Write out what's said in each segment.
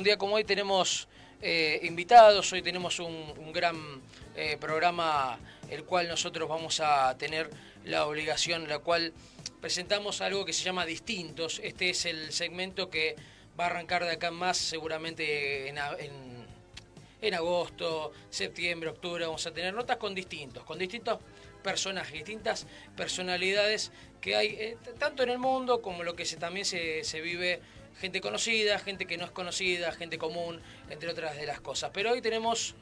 Un día como hoy tenemos invitados, hoy tenemos un gran programa, el cual nosotros vamos a tener la obligación, la cual presentamos algo que se llama Distintos. Este es el segmento que va a arrancar de acá en más, seguramente en agosto, septiembre, octubre, vamos a tener notas con distintos personajes, distintas personalidades que hay tanto en el mundo como lo que también se vive, gente conocida, gente que no es conocida, gente común, entre otras de las cosas. Pero hoy tenemos,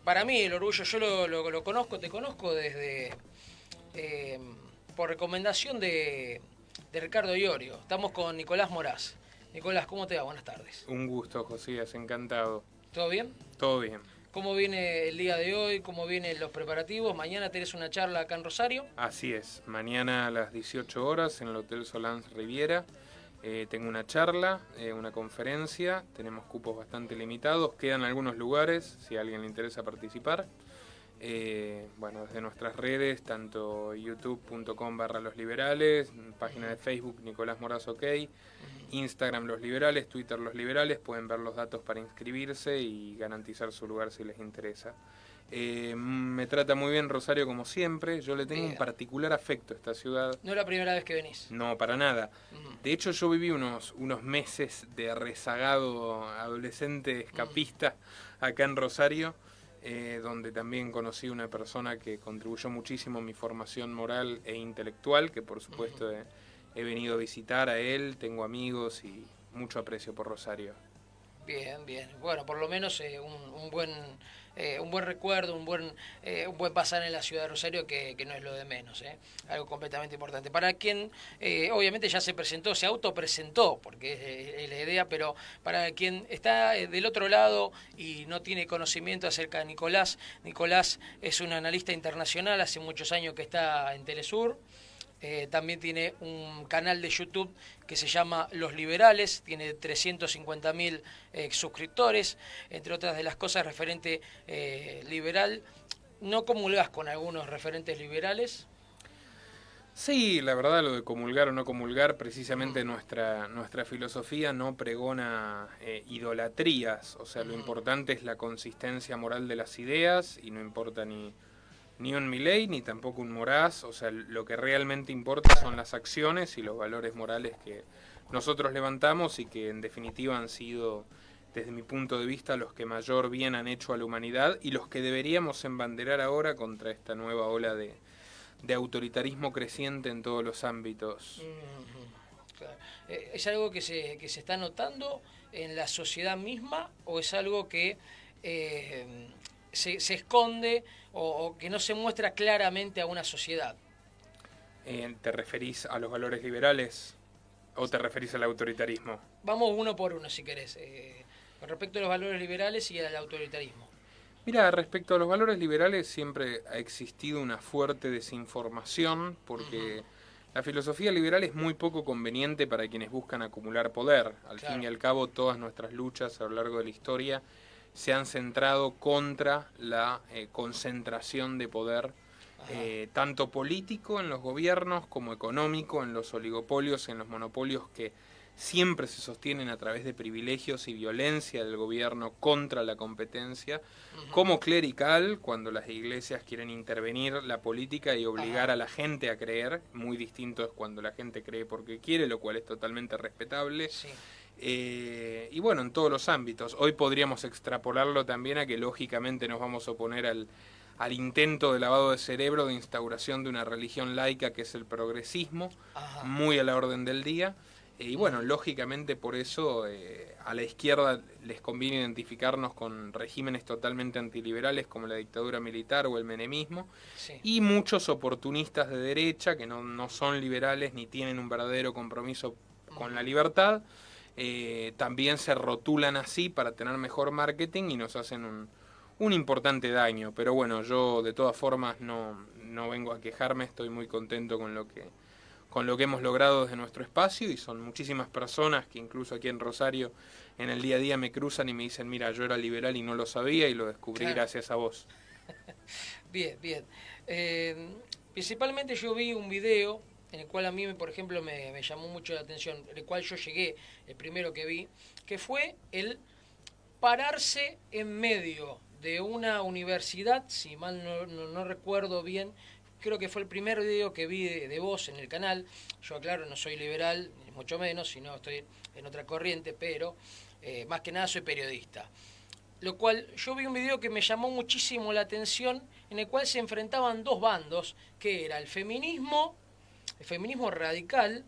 para mí, el orgullo, yo lo conozco, te conozco desde, por recomendación de Ricardo Iorio. Estamos con Nicolás Moraz. Nicolás, ¿cómo te va? Buenas tardes. Un gusto, Josías, encantado. ¿Todo bien? Todo bien. ¿Cómo viene el día de hoy? ¿Cómo vienen los preparativos? Mañana tenés una charla acá en Rosario. Así es, mañana a las 18 horas en el Hotel Solans Riviera tengo una charla, una conferencia, tenemos cupos bastante limitados, quedan algunos lugares si a alguien le interesa participar. Bueno, desde nuestras redes, tanto youtube.com/losliberales, página de Facebook Nicolás Moraz OK, Instagram Los Liberales, Twitter Los Liberales, pueden ver los datos para inscribirse y garantizar su lugar si les interesa. Me trata muy bien Rosario como siempre, yo le tengo un particular afecto a esta ciudad. ¿No es la primera vez que venís? No, para nada. De hecho yo viví unos meses de rezagado adolescente escapista acá en Rosario, donde también conocí una persona que contribuyó muchísimo a mi formación moral e intelectual, que por supuesto he venido a visitar a él, tengo amigos y mucho aprecio por Rosario. Bien, bien. Bueno, por lo menos un buen recuerdo, un buen pasar en la ciudad de Rosario, que no es lo de menos, algo completamente importante. Para quien obviamente ya se presentó, se autopresentó, porque es la idea, pero para quien está del otro lado y no tiene conocimiento acerca de Nicolás, Nicolás es un analista internacional, hace muchos años que está en Telesur. También tiene un canal de YouTube que se llama Los Liberales, tiene 350.000 suscriptores, entre otras de las cosas referente liberal. ¿No comulgás con algunos referentes liberales? Sí, la verdad, lo de comulgar o no comulgar, precisamente nuestra filosofía no pregona idolatrías, o sea, lo importante es la consistencia moral de las ideas y no importa ni un Milei, ni tampoco un Moraz, o sea, lo que realmente importa son las acciones y los valores morales que nosotros levantamos y que en definitiva han sido, desde mi punto de vista, los que mayor bien han hecho a la humanidad y los que deberíamos embanderar ahora contra esta nueva ola de autoritarismo creciente en todos los ámbitos. Claro. ¿Es algo que se está notando en la sociedad misma o es algo que se esconde o que no se muestra claramente a una sociedad? ¿Te referís a los valores liberales o te referís al autoritarismo? Vamos uno por uno, si querés. Con respecto a los valores liberales y al autoritarismo. Mira, respecto a los valores liberales siempre ha existido una fuerte desinformación porque la filosofía liberal es muy poco conveniente para quienes buscan acumular poder. Al fin y al cabo, todas nuestras luchas a lo largo de la historia se han centrado contra la concentración de poder, tanto político en los gobiernos como económico en los oligopolios, en los monopolios que siempre se sostienen a través de privilegios y violencia del gobierno contra la competencia, como clerical, cuando las iglesias quieren intervenir la política y obligar a la gente a creer. Muy distinto es cuando la gente cree porque quiere, lo cual es totalmente respetable. Sí. Y bueno, en todos los ámbitos. Hoy podríamos extrapolarlo también a que lógicamente nos vamos a oponer al intento de lavado de cerebro de instauración de una religión laica que es el progresismo, muy a la orden del día. Y bueno, lógicamente por eso a la izquierda les conviene identificarnos con regímenes totalmente antiliberales como la dictadura militar o el menemismo, y muchos oportunistas de derecha que no son liberales ni tienen un verdadero compromiso con la libertad, también se rotulan así para tener mejor marketing y nos hacen un importante daño. Pero bueno, yo de todas formas no vengo a quejarme, estoy muy contento con lo que hemos logrado desde nuestro espacio, y son muchísimas personas que incluso aquí en Rosario en el día a día me cruzan y me dicen: mira, yo era liberal y no lo sabía y lo descubrí gracias a vos. Bien, bien. Principalmente yo vi un video en el cual a mí, por ejemplo, me llamó mucho la atención, el cual yo llegué, el primero que vi, que fue el pararse en medio de una universidad, si mal no recuerdo bien, creo que fue el primer video que vi de vos en el canal. Yo aclaro, no soy liberal, ni mucho menos, sino estoy en otra corriente, pero más que nada soy periodista. Lo cual yo vi un video que me llamó muchísimo la atención, en el cual se enfrentaban dos bandos, que era el feminismo radical,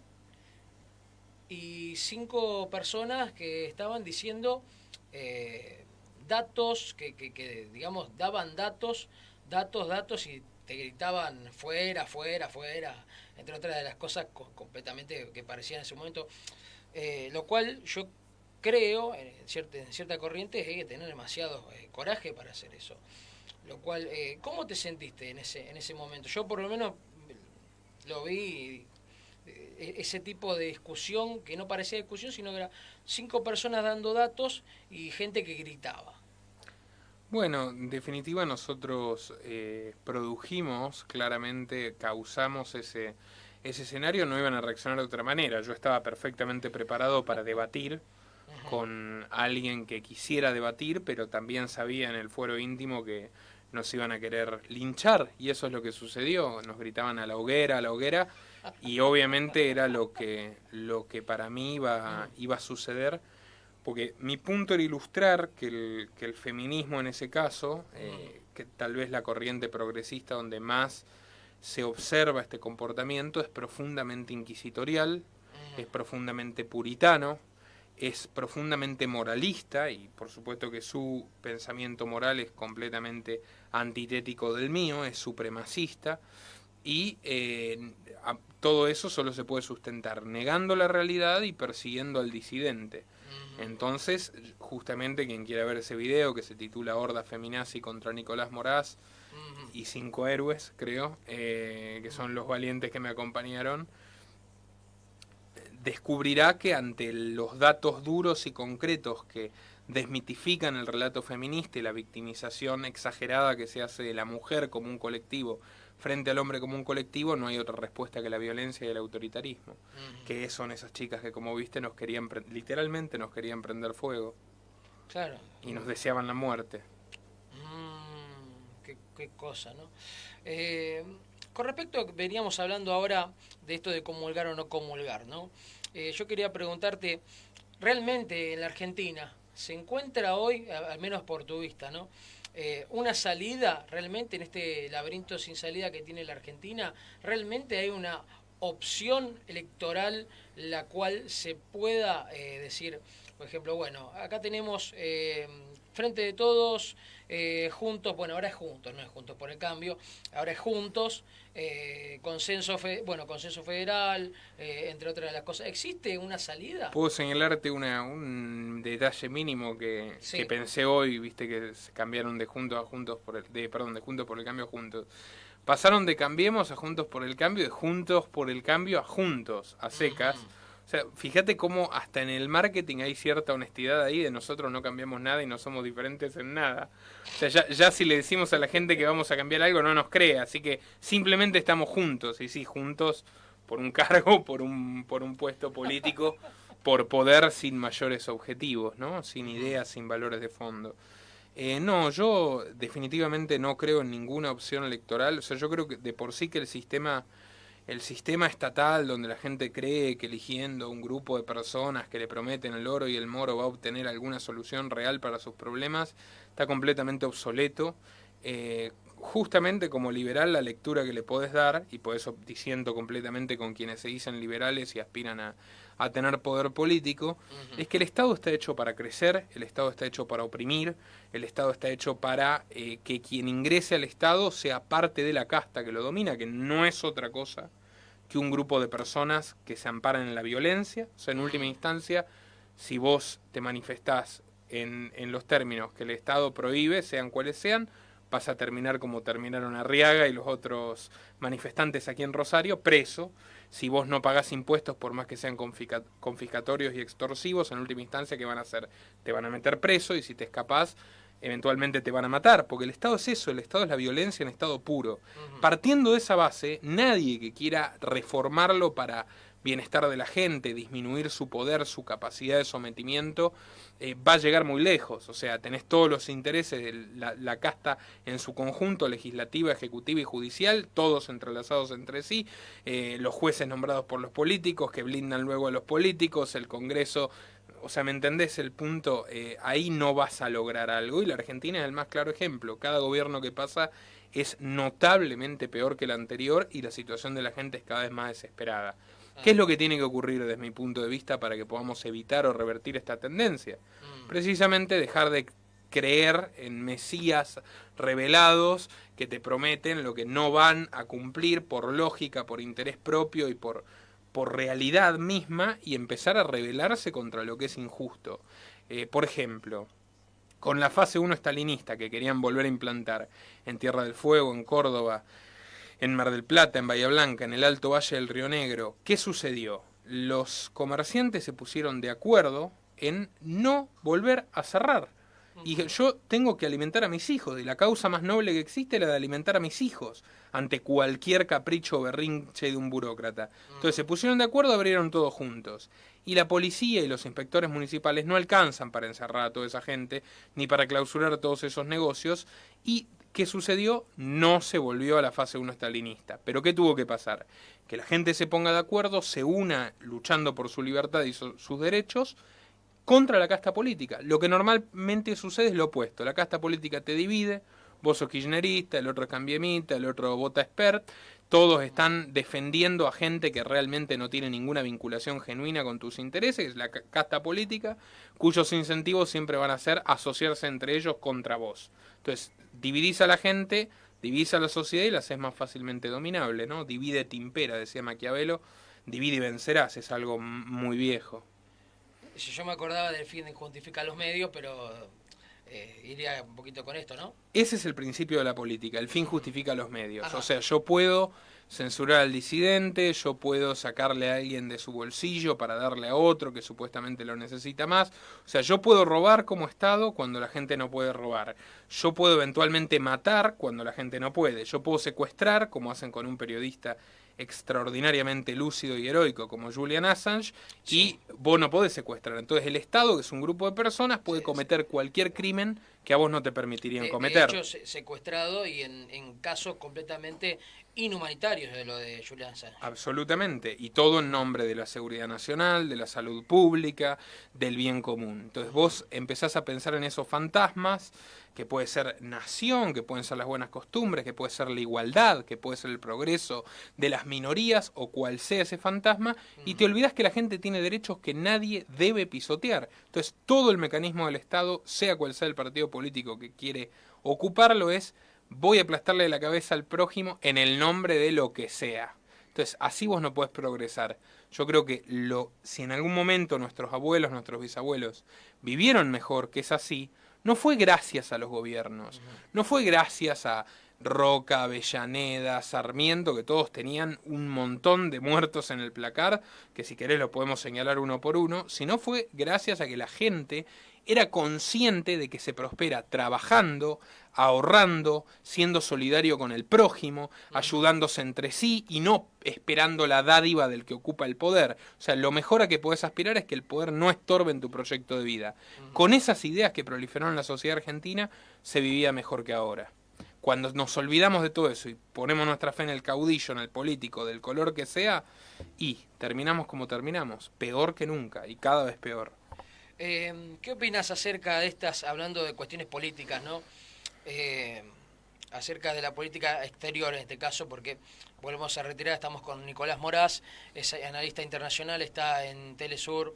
y 5 personas que estaban diciendo datos, que digamos daban datos, y te gritaban fuera, fuera, fuera, entre otras de las cosas completamente que parecían en ese momento, lo cual yo creo, en cierta corriente, hay que tener demasiado coraje para hacer eso. Lo cual, ¿cómo te sentiste en ese momento? Yo por lo menos lo vi, ese tipo de discusión, que no parecía discusión, sino que era 5 personas dando datos y gente que gritaba. Bueno, en definitiva nosotros produjimos, claramente causamos ese escenario, no iban a reaccionar de otra manera. Yo estaba perfectamente preparado para debatir con alguien que quisiera debatir, pero también sabía en el fuero íntimo que nos iban a querer linchar, y eso es lo que sucedió. Nos gritaban a la hoguera, y obviamente era lo que para mí iba a suceder, porque mi punto era ilustrar que el feminismo en ese caso, que tal vez la corriente progresista donde más se observa este comportamiento, es profundamente inquisitorial, es profundamente puritano, es profundamente moralista, y por supuesto que su pensamiento moral es completamente antitético del mío, es supremacista, y todo eso solo se puede sustentar negando la realidad y persiguiendo al disidente. Entonces, justamente quien quiera ver ese video que se titula Horda Feminazi contra Nicolás Moraz y 5 héroes, creo, que son los valientes que me acompañaron, descubrirá que ante los datos duros y concretos que desmitifican el relato feminista y la victimización exagerada que se hace de la mujer como un colectivo frente al hombre como un colectivo, no hay otra respuesta que la violencia y el autoritarismo. Que son esas chicas que, como viste, literalmente nos querían prender fuego. Claro. Y nos deseaban la muerte. Qué cosa, ¿no? Con respecto, veníamos hablando ahora de esto de comulgar o no comulgar, ¿no? Yo quería preguntarte, ¿realmente en la Argentina se encuentra hoy, al menos por tu vista, ¿no? Una salida realmente en este laberinto sin salida que tiene la Argentina? ¿Realmente hay una opción electoral la cual se pueda decir, por ejemplo, bueno, acá tenemos Frente de Todos, Juntos, bueno, ahora es Juntos, no es Juntos por el Cambio, ahora es Juntos, consenso federal, entre otras de las cosas? ¿Existe una salida? Puedo señalarte un detalle mínimo que pensé hoy, viste que se cambiaron de Juntos por el Cambio a Juntos. Pasaron de Cambiemos a Juntos por el Cambio, de Juntos por el Cambio a Juntos, a secas. O sea, fíjate cómo hasta en el marketing hay cierta honestidad ahí, de nosotros no cambiamos nada y no somos diferentes en nada. O sea, ya si le decimos a la gente que vamos a cambiar algo, no nos cree, así que simplemente estamos juntos, y sí, juntos por un cargo, por un puesto político, por poder, sin mayores objetivos, ¿no? Sin ideas, sin valores de fondo. No, yo definitivamente no creo en ninguna opción electoral. O sea, yo creo que de por sí que el sistema estatal, donde la gente cree que eligiendo un grupo de personas que le prometen el oro y el moro va a obtener alguna solución real para sus problemas, está completamente obsoleto. Justamente como liberal, la lectura que le podés dar, y por eso disiento completamente con quienes se dicen liberales y aspiran a tener poder político, es que el Estado está hecho para crecer, el Estado está hecho para oprimir, el Estado está hecho para que quien ingrese al Estado sea parte de la casta que lo domina, que no es otra cosa que un grupo de personas que se amparan en la violencia. O sea, en última instancia, si vos te manifestás en los términos que el Estado prohíbe, sean cuales sean, vas a terminar como terminaron Arriaga y los otros manifestantes aquí en Rosario, preso. Si vos no pagás impuestos, por más que sean confiscatorios y extorsivos, en última instancia, ¿qué van a hacer? Te van a meter preso, y si te escapás, eventualmente te van a matar, porque el Estado es eso, el Estado es la violencia en estado puro. Partiendo de esa base, nadie que quiera reformarlo para bienestar de la gente, disminuir su poder, su capacidad de sometimiento, va a llegar muy lejos. O sea, tenés todos los intereses de la casta en su conjunto, legislativa, ejecutiva y judicial, todos entrelazados entre sí, los jueces nombrados por los políticos, que blindan luego a los políticos, el Congreso. O sea, ¿me entendés el punto? Ahí no vas a lograr algo, y la Argentina es el más claro ejemplo. Cada gobierno que pasa es notablemente peor que el anterior, y la situación de la gente es cada vez más desesperada. ¿Qué es lo que tiene que ocurrir desde mi punto de vista para que podamos evitar o revertir esta tendencia? Precisamente dejar de creer en mesías revelados que te prometen lo que no van a cumplir por lógica, por interés propio y por realidad misma, y empezar a rebelarse contra lo que es injusto. Por ejemplo, con la fase 1 estalinista que querían volver a implantar en Tierra del Fuego, en Córdoba, en Mar del Plata, en Bahía Blanca, en el Alto Valle del Río Negro, ¿qué sucedió? Los comerciantes se pusieron de acuerdo en no volver a cerrar. Y yo tengo que alimentar a mis hijos, y la causa más noble que existe es la de alimentar a mis hijos, ante cualquier capricho o berrinche de un burócrata. Entonces se pusieron de acuerdo, abrieron todos juntos. Y la policía y los inspectores municipales no alcanzan para encerrar a toda esa gente, ni para clausurar todos esos negocios. ¿Y qué sucedió? No se volvió a la fase 1 estalinista. ¿Pero qué tuvo que pasar? Que la gente se ponga de acuerdo, se una luchando por su libertad y sus derechos, contra la casta política. Lo que normalmente sucede es lo opuesto. La casta política te divide, vos sos kirchnerista, el otro es cambiemita, el otro vota expert, todos están defendiendo a gente que realmente no tiene ninguna vinculación genuina con tus intereses, la casta política, cuyos incentivos siempre van a ser asociarse entre ellos contra vos. Entonces, dividís a la gente, dividís a la sociedad y la haces más fácilmente dominable, ¿no? Divide et impera, decía Maquiavelo, divide y vencerás, es algo muy viejo. Yo me acordaba del fin de justificar los medios, pero iría un poquito con esto, ¿no? Ese es el principio de la política, el fin justifica los medios. Ajá. O sea, yo puedo censurar al disidente, yo puedo sacarle a alguien de su bolsillo para darle a otro que supuestamente lo necesita más. O sea, yo puedo robar como Estado cuando la gente no puede robar. Yo puedo eventualmente matar cuando la gente no puede. Yo puedo secuestrar, como hacen con un periodista extraordinariamente lúcido y heroico como Julian Assange, sí. Y vos no podés secuestrar. Entonces el Estado, que es un grupo de personas, puede cometer cualquier crimen que a vos no te permitirían cometer. De hecho, secuestrado y en casos completamente inhumanitarios de lo de Julian Assange. Absolutamente, y todo en nombre de la seguridad nacional, de la salud pública, del bien común. Entonces vos empezás a pensar en esos fantasmas, que puede ser nación, que pueden ser las buenas costumbres, que puede ser la igualdad, que puede ser el progreso de las minorías, o cual sea ese fantasma, y te olvidás que la gente tiene derechos que nadie debe pisotear. Entonces todo el mecanismo del Estado, sea cual sea el partido político que quiere ocuparlo, es: voy a aplastarle la cabeza al prójimo en el nombre de lo que sea. Entonces, así vos no podés progresar. Yo creo que si en algún momento nuestros abuelos, nuestros bisabuelos vivieron mejor, que es así, no fue gracias a los gobiernos, no fue gracias a Roca, Avellaneda, Sarmiento, que todos tenían un montón de muertos en el placar, que si querés lo podemos señalar uno por uno, sino fue gracias a que la gente era consciente de que se prospera trabajando, ahorrando, siendo solidario con el prójimo, ayudándose entre sí y no esperando la dádiva del que ocupa el poder. O sea, lo mejor a que podés aspirar es que el poder no estorbe en tu proyecto de vida. Con esas ideas que proliferaron en la sociedad argentina, se vivía mejor que ahora. Cuando nos olvidamos de todo eso y ponemos nuestra fe en el caudillo, en el político, del color que sea, y terminamos como terminamos, peor que nunca y cada vez peor. ¿Qué opinas acerca de estas, hablando de cuestiones políticas, ¿no? Acerca de la política exterior en este caso, porque volvemos a retirar, estamos con Nicolás Moraz, es analista internacional, está en Telesur.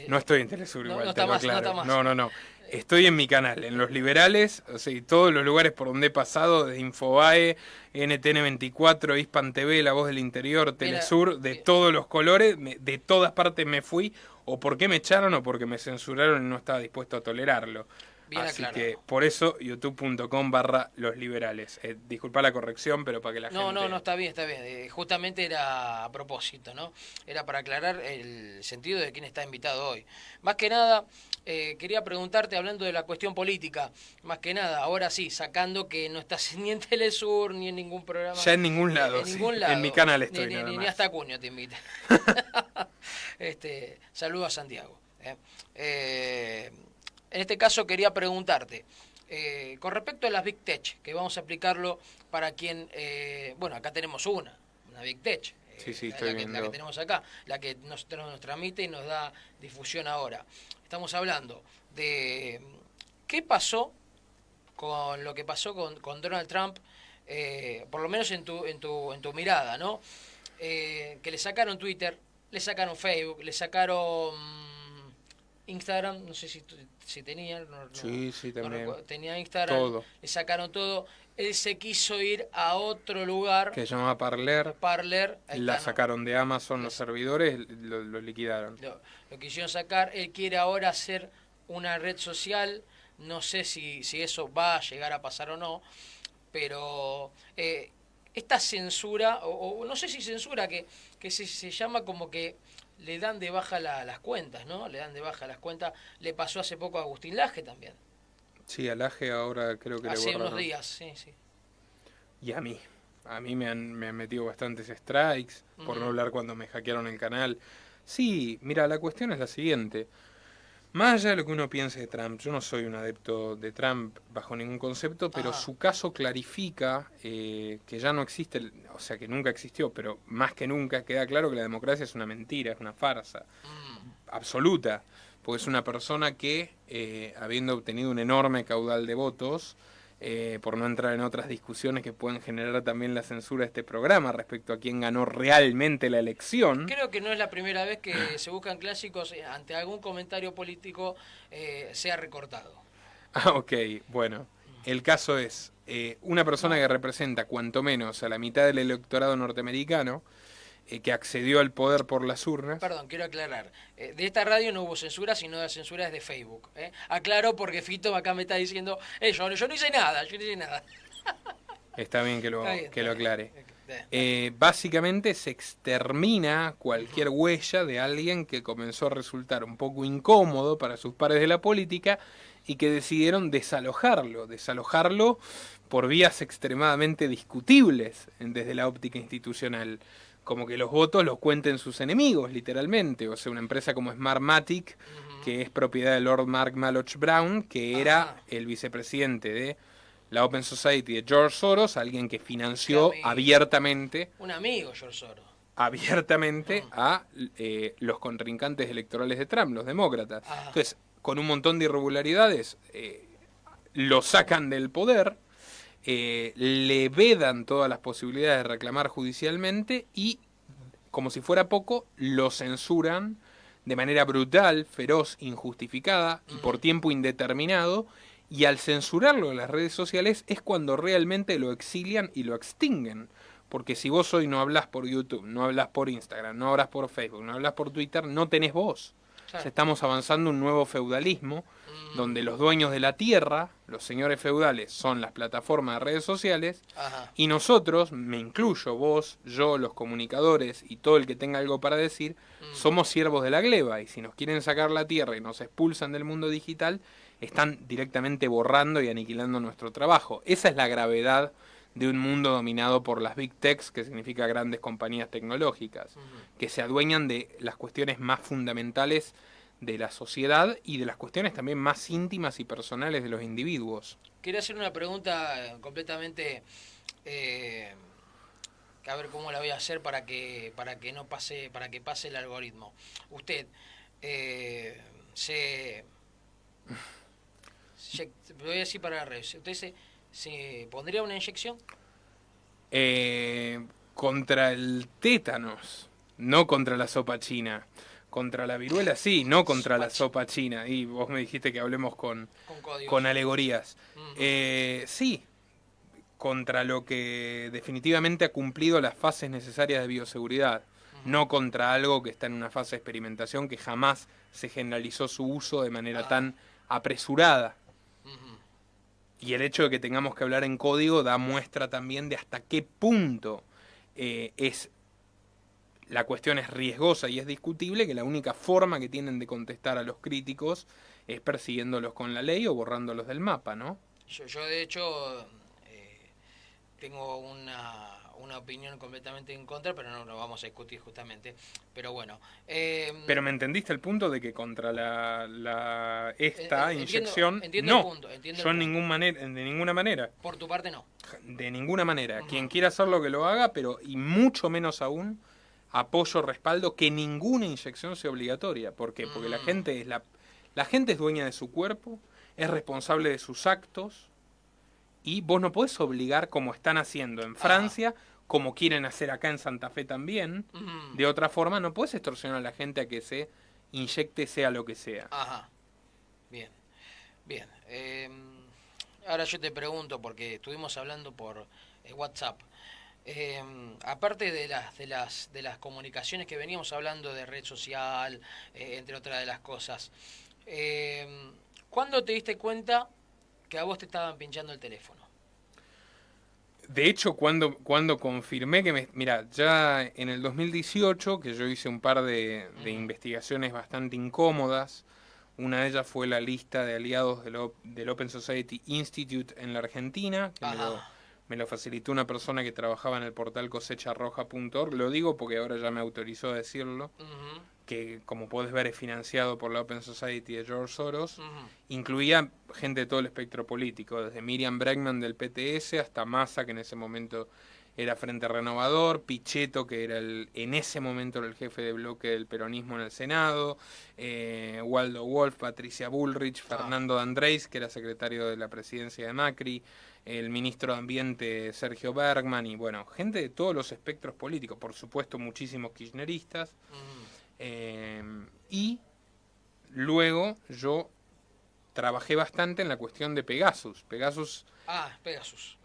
No estoy en Telesur igual, no está más, claro. No está más. No. Estoy en mi canal, en Los Liberales, o sea, todos los lugares por donde he pasado, de Infobae, NTN24, Hispan TV, La Voz del Interior, Telesur, de todos los colores, de todas partes me fui, o porque me echaron o porque me censuraron y no estaba dispuesto a tolerarlo. Bien Así aclarado. que por eso youtube.com/losliberales. Disculpa la corrección, pero para que la gente... No, está bien, está bien. Justamente era a propósito, ¿no? Era para aclarar el sentido de quién está invitado hoy. Más que nada, quería preguntarte, hablando de la cuestión política, más que nada, ahora sí, sacando que no estás ni en Telesur, ni en ningún programa. Ya en ningún lado, en sí. ningún lado. En mi canal estoy Ni hasta Acuña te invita. Saludo a Santiago. En este caso quería preguntarte, con respecto a las Big Tech, que vamos a explicarlo para quien, bueno, acá tenemos una Big Tech, Sí, estoy viendo. la que tenemos acá, la que nos transmite y nos da difusión ahora. Estamos hablando de qué pasó con lo que pasó con Donald Trump, por lo menos en tu mirada, ¿no? Que le sacaron Twitter, le sacaron Facebook, le sacaron Instagram, no sé si tenían, Sí, también. tenía Instagram, todo. le sacaron todo. Él se quiso ir a otro lugar. Que se llama Parler. La sacaron de Amazon los servidores, lo liquidaron. Lo quisieron sacar. Él quiere ahora hacer una red social. No sé si eso va a llegar a pasar o no. Pero esta censura, o no sé si censura, que se llama como que le dan de baja las cuentas, ¿no? Le dan de baja las cuentas. Le pasó hace poco a Agustín Laje también. Sí, a Laje ahora creo que le borraron. Hace unos días, sí. Y a mí me han metido bastantes strikes, por no hablar cuando me hackearon el canal. Sí, mira, la cuestión es la siguiente. Más allá de lo que uno piense de Trump, yo no soy un adepto de Trump bajo ningún concepto, pero su caso clarifica que ya no existe, o sea, que nunca existió, pero más que nunca queda claro que la democracia es una mentira, es una farsa absoluta, porque es una persona que, habiendo obtenido un enorme caudal de votos, por no entrar en otras discusiones que pueden generar también la censura de este programa respecto a quién ganó realmente la elección. Creo que no es la primera vez que se buscan clásicos ante algún comentario político sea recortado. Ok, bueno, el caso es una persona que representa cuanto menos a la mitad del electorado norteamericano, que accedió al poder por las urnas. Perdón, quiero aclarar. De esta radio no hubo censura, sino la censura es de Facebook. Aclaro porque Fito acá me está diciendo, yo no hice nada, Está bien que lo aclare. Básicamente se extermina cualquier huella de alguien que comenzó a resultar un poco incómodo para sus pares de la política y que decidieron desalojarlo por vías extremadamente discutibles desde la óptica institucional. Como que los votos los cuenten sus enemigos, literalmente. O sea, una empresa como Smartmatic, que es propiedad de Lord Mark Malloch Brown, que era el vicepresidente de la Open Society de George Soros, alguien que financió abiertamente... Un amigo, George Soros. Abiertamente a los contrincantes electorales de Trump, los demócratas. Entonces, con un montón de irregularidades, lo sacan del poder... le vedan todas las posibilidades de reclamar judicialmente y, como si fuera poco, lo censuran de manera brutal, feroz, injustificada y por tiempo indeterminado, y al censurarlo en las redes sociales es cuando realmente lo exilian y lo extinguen. Porque si vos hoy no hablas por YouTube, no hablas por Instagram, no hablas por Facebook, no hablas por Twitter, no tenés voz. Claro. O sea, estamos avanzando un nuevo feudalismo donde los dueños de la tierra, los señores feudales, son las plataformas de redes sociales. Y nosotros, me incluyo, vos, yo, los comunicadores y todo el que tenga algo para decir, somos siervos de la gleba, y si nos quieren sacar la tierra y nos expulsan del mundo digital, están directamente borrando y aniquilando nuestro trabajo. Esa es la gravedad de un mundo dominado por las Big Techs, que significa grandes compañías tecnológicas, que se adueñan de las cuestiones más fundamentales de la sociedad y de las cuestiones también más íntimas y personales de los individuos. Quería hacer una pregunta completamente, a ver cómo la voy a hacer para que no pase, para que pase el algoritmo. Usted voy a decir para la red. ¿Usted se pondría una inyección? Contra el tétanos, no contra la sopa china. Contra la viruela sí, no contra la sopa china. Y vos me dijiste que hablemos con alegorías. Sí, contra lo que definitivamente ha cumplido las fases necesarias de bioseguridad. No contra algo que está en una fase de experimentación que jamás se generalizó su uso de manera tan apresurada. Y el hecho de que tengamos que hablar en código da muestra también de hasta qué punto la cuestión es riesgosa y es discutible, que la única forma que tienen de contestar a los críticos es persiguiéndolos con la ley o borrándolos del mapa, ¿no? Yo de hecho, tengo una opinión completamente en contra, pero no lo vamos a discutir justamente. Pero bueno. Pero ¿me entendiste el punto de que contra esta inyección entiendo no? el punto, entiendo Yo el punto. de ninguna manera. Por tu parte no. De ninguna manera. Quien quiera hacerlo que lo haga, pero y mucho menos aún apoyo, respaldo que ninguna inyección sea obligatoria. ¿Por qué? Porque la gente es dueña de su cuerpo, es responsable de sus actos y vos no podés obligar como están haciendo en Francia, como quieren hacer acá en Santa Fe también. De otra forma, no podés extorsionar a la gente a que se inyecte sea lo que sea. Ajá. Bien. Bien. Ahora yo te pregunto, porque estuvimos hablando por WhatsApp. Aparte de las comunicaciones que veníamos hablando de red social, entre otras de las cosas, ¿cuándo te diste cuenta que a vos te estaban pinchando el teléfono? De hecho, cuando confirmé que Mira, ya en el 2018, que yo hice un par de investigaciones bastante incómodas, una de ellas fue la lista de aliados del Open Society Institute en la Argentina, que me lo facilitó una persona que trabajaba en el portal cosecharroja.org. Lo digo porque ahora ya me autorizó a decirlo, que como podés ver es financiado por la Open Society de George Soros. Incluía gente de todo el espectro político, desde Miriam Bregman del PTS hasta Massa, que en ese momento era Frente Renovador, Pichetto, que era en ese momento era el jefe de bloque del peronismo en el Senado, Waldo Wolf, Patricia Bullrich, Fernando D'Andrés, que era secretario de la presidencia de Macri, el ministro de Ambiente Sergio Bergman, y bueno, gente de todos los espectros políticos, por supuesto muchísimos kirchneristas. Y luego yo trabajé bastante en la cuestión de Pegasus. Pegasus,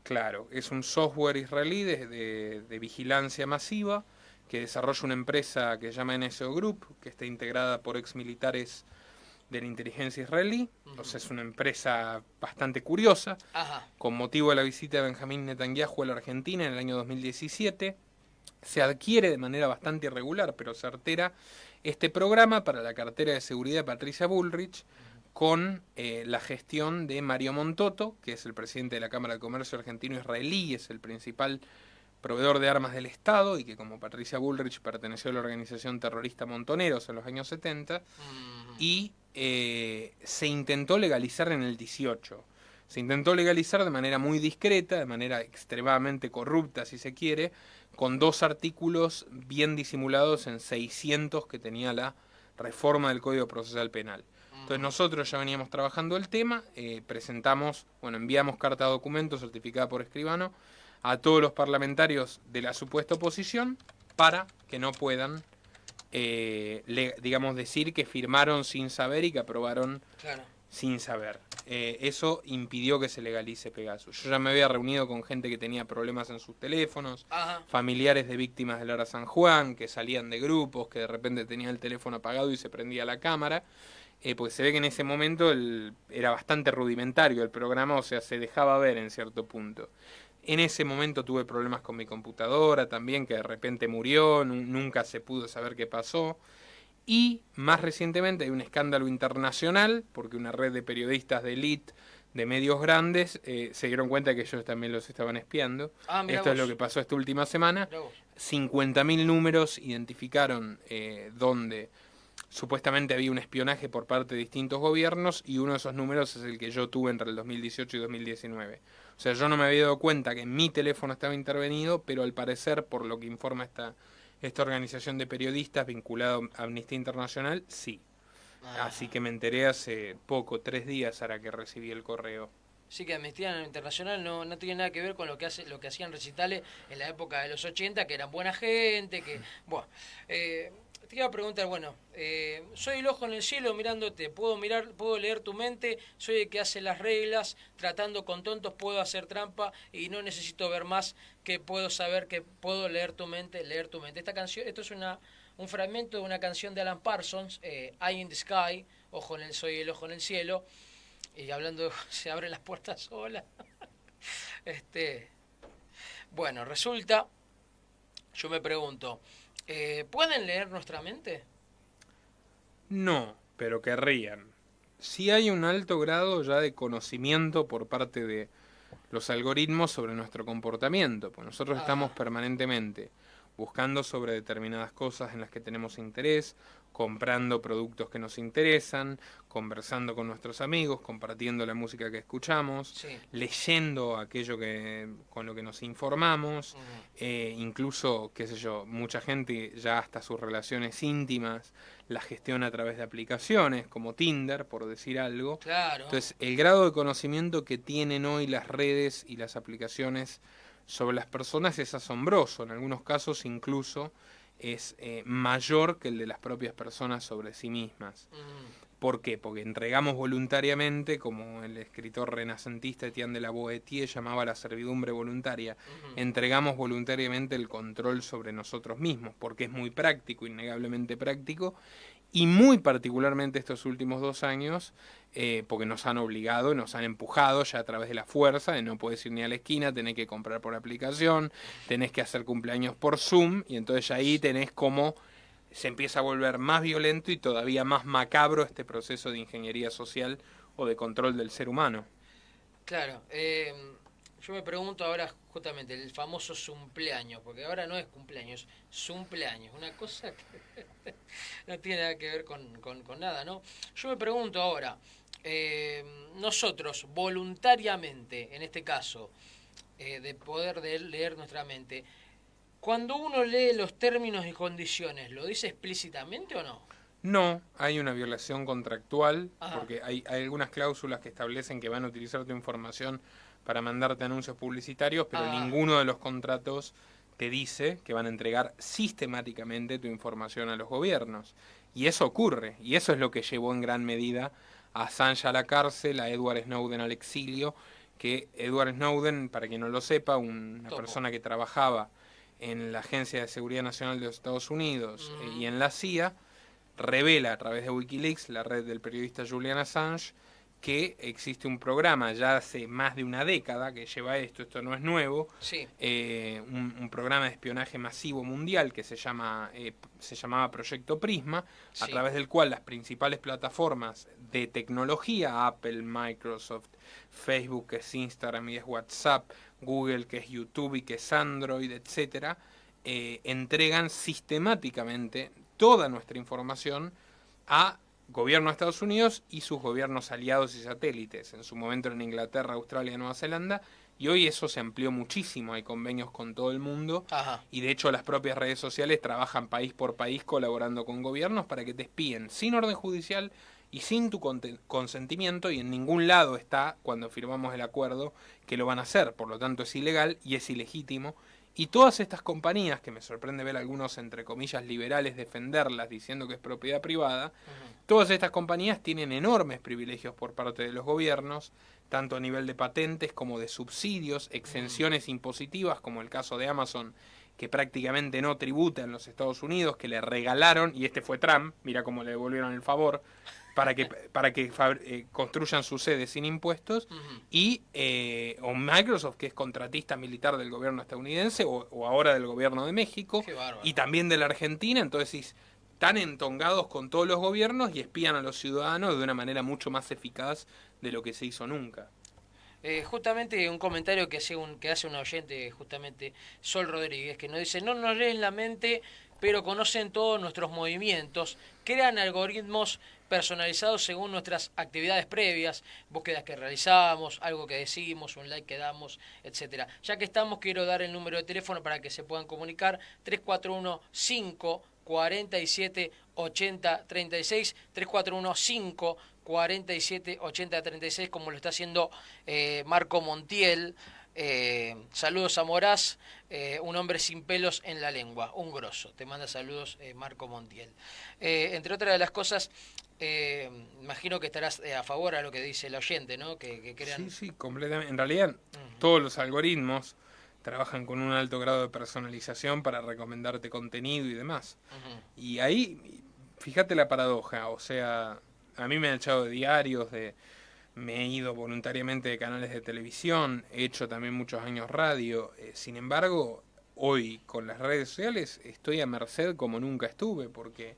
claro, es un software israelí de vigilancia masiva que desarrolla una empresa que se llama NSO Group, que está integrada por exmilitares de la inteligencia israelí. O sea, es una empresa bastante curiosa. Con motivo de la visita de Benjamín Netanyahu a la Argentina en el año 2017, se adquiere de manera bastante irregular, pero certera, este programa para la cartera de seguridad de Patricia Bullrich, con la gestión de Mario Montoto, que es el presidente de la Cámara de Comercio Argentino-Israelí, es el principal proveedor de armas del Estado, y que como Patricia Bullrich perteneció a la organización terrorista Montoneros en los años 70, y se intentó legalizar en el 18. Se intentó legalizar de manera muy discreta, de manera extremadamente corrupta, si se quiere, con 2 artículos bien disimulados en 600 que tenía la reforma del Código Procesal Penal. Entonces nosotros ya veníamos trabajando el tema, enviamos carta de documento certificada por escribano a todos los parlamentarios de la supuesta oposición para que no puedan, decir que firmaron sin saber y que aprobaron sin saber. Eso impidió que se legalice Pegasus. Yo ya me había reunido con gente que tenía problemas en sus teléfonos, familiares de víctimas del Lara San Juan, que salían de grupos, que de repente tenían el teléfono apagado y se prendía la cámara. Pues se ve que en ese momento era bastante rudimentario el programa, o sea, se dejaba ver en cierto punto. En ese momento tuve problemas con mi computadora también, que de repente murió, nunca se pudo saber qué pasó. Y más recientemente hay un escándalo internacional, porque una red de periodistas de élite, de medios grandes, se dieron cuenta que ellos también los estaban espiando. Esto es lo que pasó esta última semana. 50.000 números identificaron donde supuestamente había un espionaje por parte de distintos gobiernos, y uno de esos números es el que yo tuve entre el 2018 y 2019. O sea, yo no me había dado cuenta que mi teléfono estaba intervenido, pero al parecer, por lo que informa esta organización de periodistas vinculada a Amnistía Internacional, sí. Así que me enteré hace poco, 3 días ahora que recibí el correo. Sí, que Amnistía Internacional no tiene nada que ver con lo que hacían recitales en la época de los 80, que eran buena gente, que... Bueno, te iba a preguntar, soy el ojo en el cielo mirándote, puedo leer tu mente, soy el que hace las reglas, tratando con tontos puedo hacer trampa y no necesito ver más, que puedo saber que puedo leer tu mente. Esta canción, esto es un fragmento de una canción de Alan Parsons, Eye in the Sky, soy el ojo en el cielo. Y hablando, se abren las puertas solas. Este, bueno, resulta, yo me pregunto, ¿pueden leer nuestra mente? No, pero querrían. Sí hay un alto grado ya de conocimiento por parte de los algoritmos sobre nuestro comportamiento, pues nosotros estamos Ajá, permanentemente buscando sobre determinadas cosas en las que tenemos interés, comprando productos que nos interesan, conversando con nuestros amigos, compartiendo la música que escuchamos, sí. leyendo aquello que con lo que nos informamos, Ujú. incluso, qué sé yo, mucha gente ya hasta sus relaciones íntimas las gestiona a través de aplicaciones como Tinder, por decir algo. Claro, Entonces, el grado de conocimiento que tienen hoy las redes y las aplicaciones sobre las personas es asombroso, en algunos casos incluso es mayor que el de las propias personas sobre sí mismas. ujú, ¿Por qué? Porque entregamos voluntariamente, como el escritor renacentista Etienne de la Boétie llamaba la servidumbre voluntaria, ujú. entregamos voluntariamente el control sobre nosotros mismos, porque es muy práctico, innegablemente práctico, y muy particularmente estos últimos 2 años, porque nos han obligado, nos han empujado ya a través de la fuerza, de no podés ir ni a la esquina, tenés que comprar por aplicación, tenés que hacer cumpleaños por Zoom, y entonces ya ahí tenés como se empieza a volver más violento y todavía más macabro este proceso de ingeniería social o de control del ser humano. Claro, yo me pregunto ahora justamente el famoso cumpleaños, porque ahora no es cumpleaños, cumpleaños, una cosa que no tiene nada que ver con nada, ¿no? Yo me pregunto ahora, nosotros voluntariamente, en este caso, de poder leer nuestra mente, cuando uno lee los términos y condiciones, ¿lo dice explícitamente o no? No hay una violación contractual, Ajá. porque hay algunas cláusulas que establecen que van a utilizar tu información para mandarte anuncios publicitarios, pero Ah, ninguno de los contratos te dice que van a entregar sistemáticamente tu información a los gobiernos. Y eso ocurre, y eso es lo que llevó en gran medida a Assange a la cárcel, a Edward Snowden al exilio, que Edward Snowden, para quien no lo sepa, una topo. persona que trabajaba en la Agencia de Seguridad Nacional de los Estados Unidos y Ujú. en la CIA, revela a través de Wikileaks, la red del periodista Julian Assange, que existe un programa ya hace más de una década que lleva esto no es nuevo, Sí, un programa de espionaje masivo mundial que se llamaba Proyecto Prisma, a sí. través del cual las principales plataformas de tecnología, Apple, Microsoft, Facebook, que es Instagram y es WhatsApp, Google, que es YouTube y que es Android, etcétera, entregan sistemáticamente toda nuestra información a gobierno de Estados Unidos y sus gobiernos aliados y satélites. En su momento en Inglaterra, Australia y Nueva Zelanda. Y hoy eso se amplió muchísimo. Hay convenios con todo el mundo. Ajá. Y de hecho las propias redes sociales trabajan país por país colaborando con gobiernos para que te espíen sin orden judicial y sin tu consentimiento. Y en ningún lado está, cuando firmamos el acuerdo, que lo van a hacer. Por lo tanto es ilegal y es ilegítimo. Y todas estas compañías, que me sorprende ver algunos, entre comillas, liberales defenderlas diciendo que es propiedad privada, Ujú. todas estas compañías tienen enormes privilegios por parte de los gobiernos, tanto a nivel de patentes como de subsidios, Mm. exenciones impositivas, como el caso de Amazon, que prácticamente no tributa en los Estados Unidos, que le regalaron, y este fue Trump, mira cómo le devolvieron el favor, para que construyan su sede sin impuestos, Ujú. y o Microsoft, que es contratista militar del gobierno estadounidense, o ahora del gobierno de México, Qué y bárbaro. también de la Argentina. Entonces están entongados con todos los gobiernos y espían a los ciudadanos de una manera mucho más eficaz de lo que se hizo nunca. Justamente un comentario que hace un oyente, justamente Sol Rodríguez, que nos dice, no nos leen la mente, pero conocen todos nuestros movimientos, crean algoritmos personalizados según nuestras actividades previas, búsquedas que realizamos, algo que decimos, un like que damos, etcétera. Ya que estamos, quiero dar el número de teléfono para que se puedan comunicar: 341 5 47 80 36, 341 5 47 80 36, como lo está haciendo Marco Montiel. Saludos a Moraz, un hombre sin pelos en la lengua, un grosso. Te manda saludos Marco Montiel. Entre otras de las cosas, imagino que estarás a favor a lo que dice el oyente, ¿no? Que Sí, crean... sí, completamente. En realidad, todos los algoritmos trabajan con un alto grado de personalización para recomendarte contenido y demás. Ujú. Y ahí, fíjate la paradoja, o sea, a mí me han echado de diarios, me he ido voluntariamente de canales de televisión, he hecho también muchos años radio. Sin embargo, hoy con las redes sociales estoy a merced como nunca estuve, porque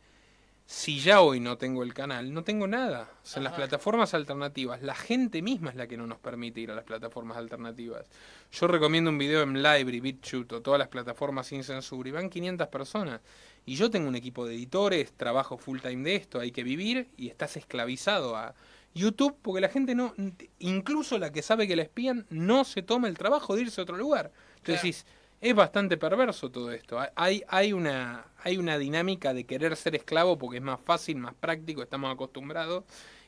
si ya hoy no tengo el canal, no tengo nada. O sea, en las plataformas alternativas, la gente misma es la que no nos permite ir a las plataformas alternativas. Yo recomiendo un video en Library, BitChute o todas las plataformas sin censura y van 500 personas. Y yo tengo un equipo de editores, trabajo full time de esto, hay que vivir y estás esclavizado a YouTube porque la gente no, incluso la que sabe que la espían, no se toma el trabajo de irse a otro lugar. Entonces decís, es bastante perverso todo esto. Hay una dinámica de querer ser esclavo porque es más fácil, más práctico, estamos acostumbrados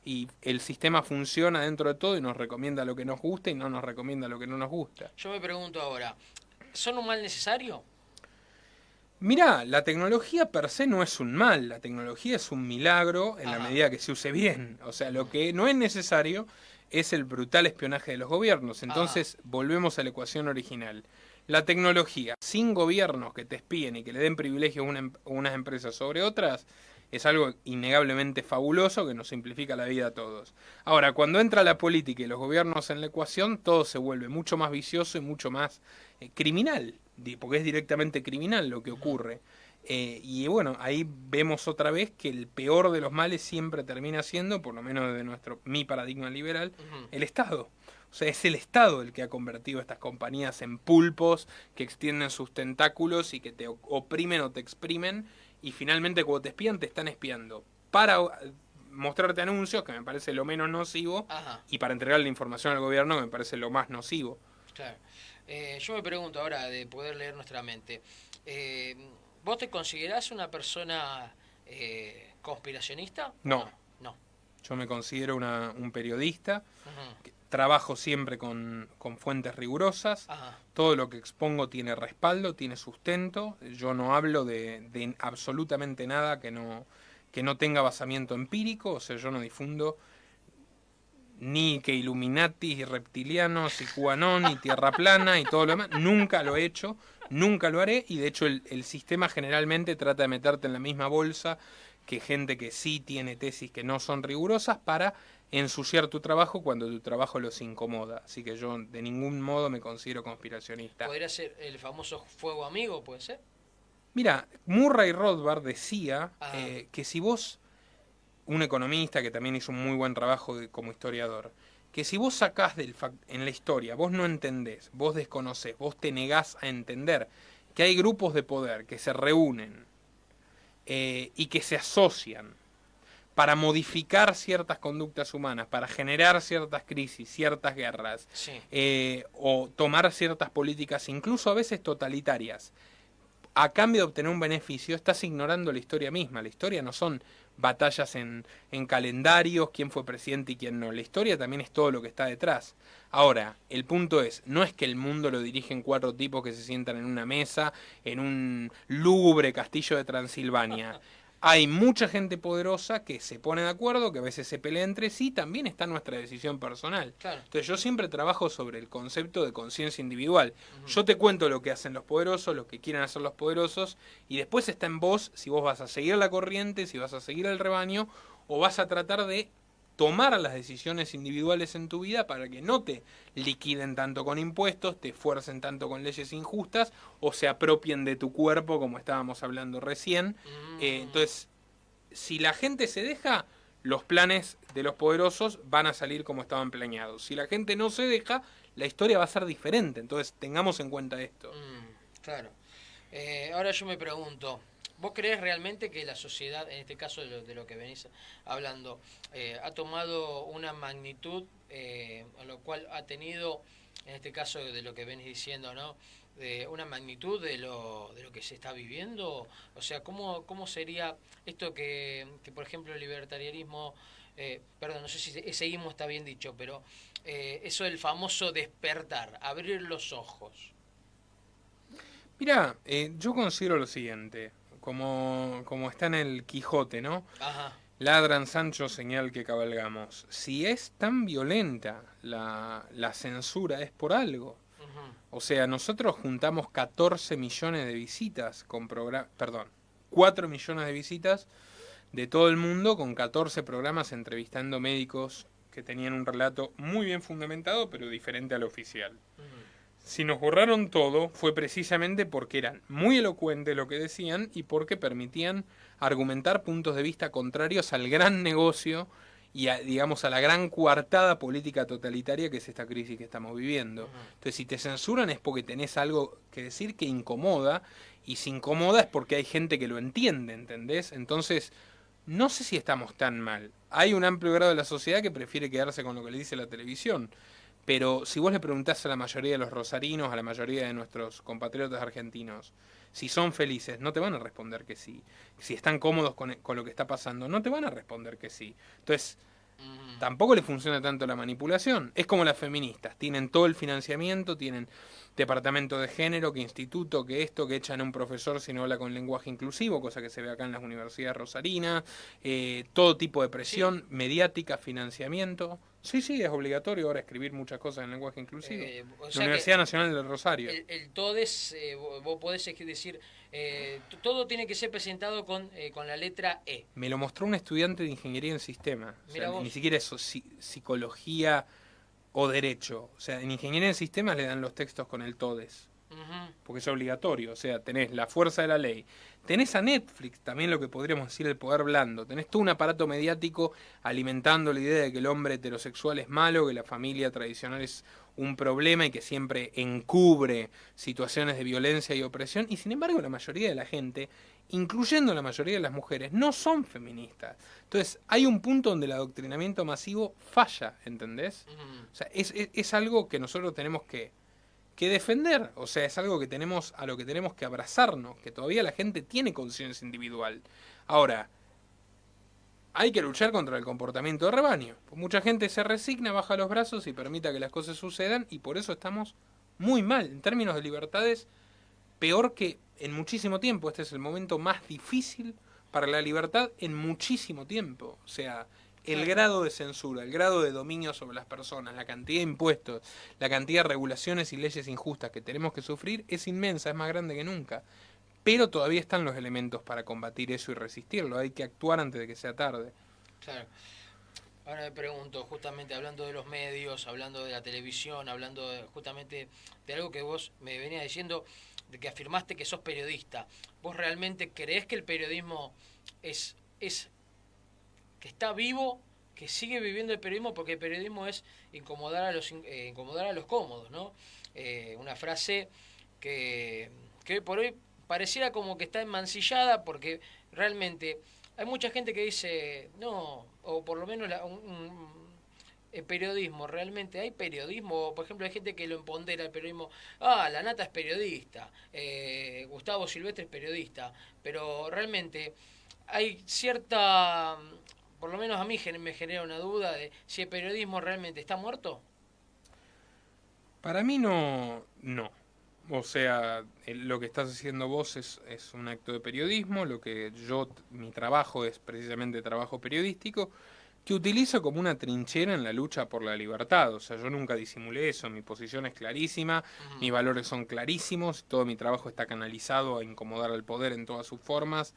y el sistema funciona dentro de todo y nos recomienda lo que nos gusta y no nos recomienda lo que no nos gusta. Yo me pregunto ahora, ¿son un mal necesario? Mirá, la tecnología per se no es un mal, la tecnología es un milagro en la medida que se use bien. O sea, lo que no es necesario es el brutal espionaje de los gobiernos. Entonces, volvemos a la ecuación original. La tecnología, sin gobiernos que te espíen y que le den privilegios a unas empresas sobre otras, es algo innegablemente fabuloso que nos simplifica la vida a todos. Ahora, cuando entra la política y los gobiernos en la ecuación, todo se vuelve mucho más vicioso y mucho más criminal, porque es directamente criminal lo que ocurre. Y bueno, ahí vemos otra vez que el peor de los males siempre termina siendo, por lo menos desde mi paradigma liberal, el Estado. O sea, es el Estado el que ha convertido estas compañías en pulpos que extienden sus tentáculos y que te oprimen o te exprimen. Y finalmente cuando te espían, te están espiando para mostrarte anuncios, que me parece lo menos nocivo, y para entregar la información al gobierno, que me parece lo más nocivo. Claro. Yo me pregunto ahora, de poder leer nuestra mente, ¿vos te considerás una persona conspiracionista? No. No. Yo me considero un periodista. Trabajo siempre con fuentes rigurosas. Todo lo que expongo tiene respaldo, tiene sustento. Yo no hablo de absolutamente nada que no tenga basamiento empírico. O sea, yo no difundo ni que Illuminati y reptilianos y QAnon y Tierra plana y todo lo demás. Nunca lo he hecho, nunca lo haré. Y de hecho el sistema generalmente trata de meterte en la misma bolsa que gente que sí tiene tesis que no son rigurosas para ensuciar tu trabajo cuando tu trabajo los incomoda. Así que yo de ningún modo me considero conspiracionista. ¿Podría ser el famoso fuego amigo, puede ser? Mira, Murray Rothbard decía que si vos, un economista que también hizo un muy buen trabajo como historiador, que si vos sacás en la historia, vos no entendés, vos desconocés, vos te negás a entender que hay grupos de poder que se reúnen y que se asocian para modificar ciertas conductas humanas, para generar ciertas crisis, ciertas guerras, o tomar ciertas políticas, incluso a veces totalitarias, a cambio de obtener un beneficio, estás ignorando la historia misma. La historia no son batallas en calendarios, quién fue presidente y quién no. La historia también es todo lo que está detrás. Ahora, el punto es, no es que el mundo lo dirigen 4 tipos que se sientan en una mesa, en un lúgubre castillo de Transilvania. Hay mucha gente poderosa que se pone de acuerdo, que a veces se pelea entre sí, también está nuestra decisión personal. Claro. Entonces yo siempre trabajo sobre el concepto de conciencia individual. Yo te cuento lo que hacen los poderosos, lo que quieren hacer los poderosos, y después está en vos si vos vas a seguir la corriente, si vas a seguir el rebaño, o vas a tratar de tomar las decisiones individuales en tu vida para que no te liquiden tanto con impuestos, te fuercen tanto con leyes injustas o se apropien de tu cuerpo, como estábamos hablando recién. Entonces, si la gente se deja, los planes de los poderosos van a salir como estaban planeados. Si la gente no se deja, la historia va a ser diferente. Entonces, tengamos en cuenta esto. Claro. Ahora yo me pregunto, ¿vos creés realmente que la sociedad, en este caso de lo que venís hablando, ha tomado una magnitud, a lo cual ha tenido, en este caso de lo que venís diciendo, ¿no? Una magnitud de lo que se está viviendo? O sea, ¿cómo sería esto que por ejemplo, el libertarianismo, perdón, no sé si seguimos está bien dicho, pero eso del famoso despertar, abrir los ojos? Mirá, yo considero lo siguiente. Como está en el Quijote, ¿no? Ladran Sancho, señal que cabalgamos. Si es tan violenta la censura, es por algo. O sea, nosotros juntamos 14 millones de visitas con 4 millones de visitas de todo el mundo con 14 programas entrevistando médicos que tenían un relato muy bien fundamentado, pero diferente al oficial. Si nos borraron todo, fue precisamente porque eran muy elocuentes lo que decían y porque permitían argumentar puntos de vista contrarios al gran negocio y digamos a la gran coartada política totalitaria que es esta crisis que estamos viviendo. Entonces, si te censuran es porque tenés algo que decir que incomoda, y si incomoda es porque hay gente que lo entiende, ¿entendés? Entonces, no sé si estamos tan mal. Hay un amplio grado de la sociedad que prefiere quedarse con lo que le dice la televisión. Pero si vos le preguntás a la mayoría de los rosarinos, a la mayoría de nuestros compatriotas argentinos, si son felices, no te van a responder que sí. Si están cómodos con lo que está pasando, no te van a responder que sí. Entonces, tampoco le funciona tanto la manipulación. Es como las feministas, tienen todo el financiamiento, tienen departamento de género, que instituto, que esto, que echan a un profesor si no habla con lenguaje inclusivo, cosa que se ve acá en las universidades rosarinas, todo tipo de presión mediática, financiamiento. Sí, sí, es obligatorio ahora escribir muchas cosas en lenguaje inclusivo. La Universidad Nacional del Rosario. El TODES, vos podés decir, todo tiene que ser presentado con la letra E. Me lo mostró un estudiante de ingeniería en sistemas. O sea, ni siquiera eso, psicología o derecho. O sea, en ingeniería en sistemas le dan los textos con el TODES. Porque es obligatorio, o sea, tenés la fuerza de la ley. Tenés a Netflix, también lo que podríamos decir el poder blando. Tenés todo un aparato mediático alimentando la idea de que el hombre heterosexual es malo, que la familia tradicional es un problema y que siempre encubre situaciones de violencia y opresión. Y sin embargo, la mayoría de la gente, incluyendo la mayoría de las mujeres, no son feministas. Entonces, hay un punto donde el adoctrinamiento masivo falla, ¿entendés? O sea, es algo que nosotros tenemos que defender, o sea, es algo que tenemos, a lo que tenemos que abrazarnos, que todavía la gente tiene conciencia individual. Ahora, hay que luchar contra el comportamiento de rebaño. Mucha gente se resigna, baja los brazos y permita que las cosas sucedan, y por eso estamos muy mal. En términos de libertades, peor que en muchísimo tiempo. Este es el momento más difícil para la libertad en muchísimo tiempo. O sea, el grado de censura, el grado de dominio sobre las personas, la cantidad de impuestos, la cantidad de regulaciones y leyes injustas que tenemos que sufrir es inmensa, es más grande que nunca. Pero todavía están los elementos para combatir eso y resistirlo. Hay que actuar antes de que sea tarde. Claro. Ahora me pregunto, justamente hablando de los medios, hablando de la televisión, hablando justamente de algo que vos me venías diciendo, de que afirmaste que sos periodista. ¿Vos realmente creés que el periodismo es que está vivo, que sigue viviendo el periodismo? Porque el periodismo es incomodar a los cómodos, ¿no? Una frase que hoy por hoy pareciera como que está enmancillada, porque realmente hay mucha gente que dice, no, o por lo menos el periodismo, realmente hay periodismo. Por ejemplo, hay gente que lo empodera el periodismo. La Nata es periodista, Gustavo Silvestre es periodista, pero realmente hay cierta, por lo menos a mí me genera una duda de si el periodismo realmente está muerto. Para mí no. O sea, lo que estás haciendo vos es un acto de periodismo, mi trabajo es precisamente trabajo periodístico, que utilizo como una trinchera en la lucha por la libertad. O sea, yo nunca disimulé eso, mi posición es clarísima, mis valores son clarísimos, todo mi trabajo está canalizado a incomodar al poder en todas sus formas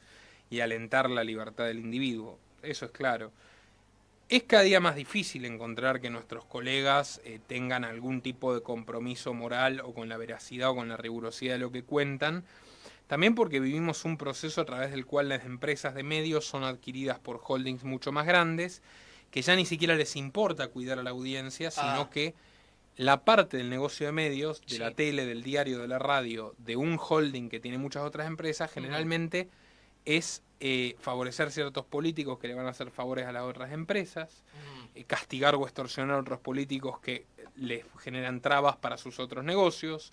y alentar la libertad del individuo. Eso es claro. Es cada día más difícil encontrar que nuestros colegas tengan algún tipo de compromiso moral o con la veracidad o con la rigurosidad de lo que cuentan, también porque vivimos un proceso a través del cual las empresas de medios son adquiridas por holdings mucho más grandes, que ya ni siquiera les importa cuidar a la audiencia, sino que la parte del negocio de medios, de la tele, del diario, de la radio, de un holding que tiene muchas otras empresas, generalmente es favorecer ciertos políticos que le van a hacer favores a las otras empresas, castigar o extorsionar a otros políticos que les generan trabas para sus otros negocios,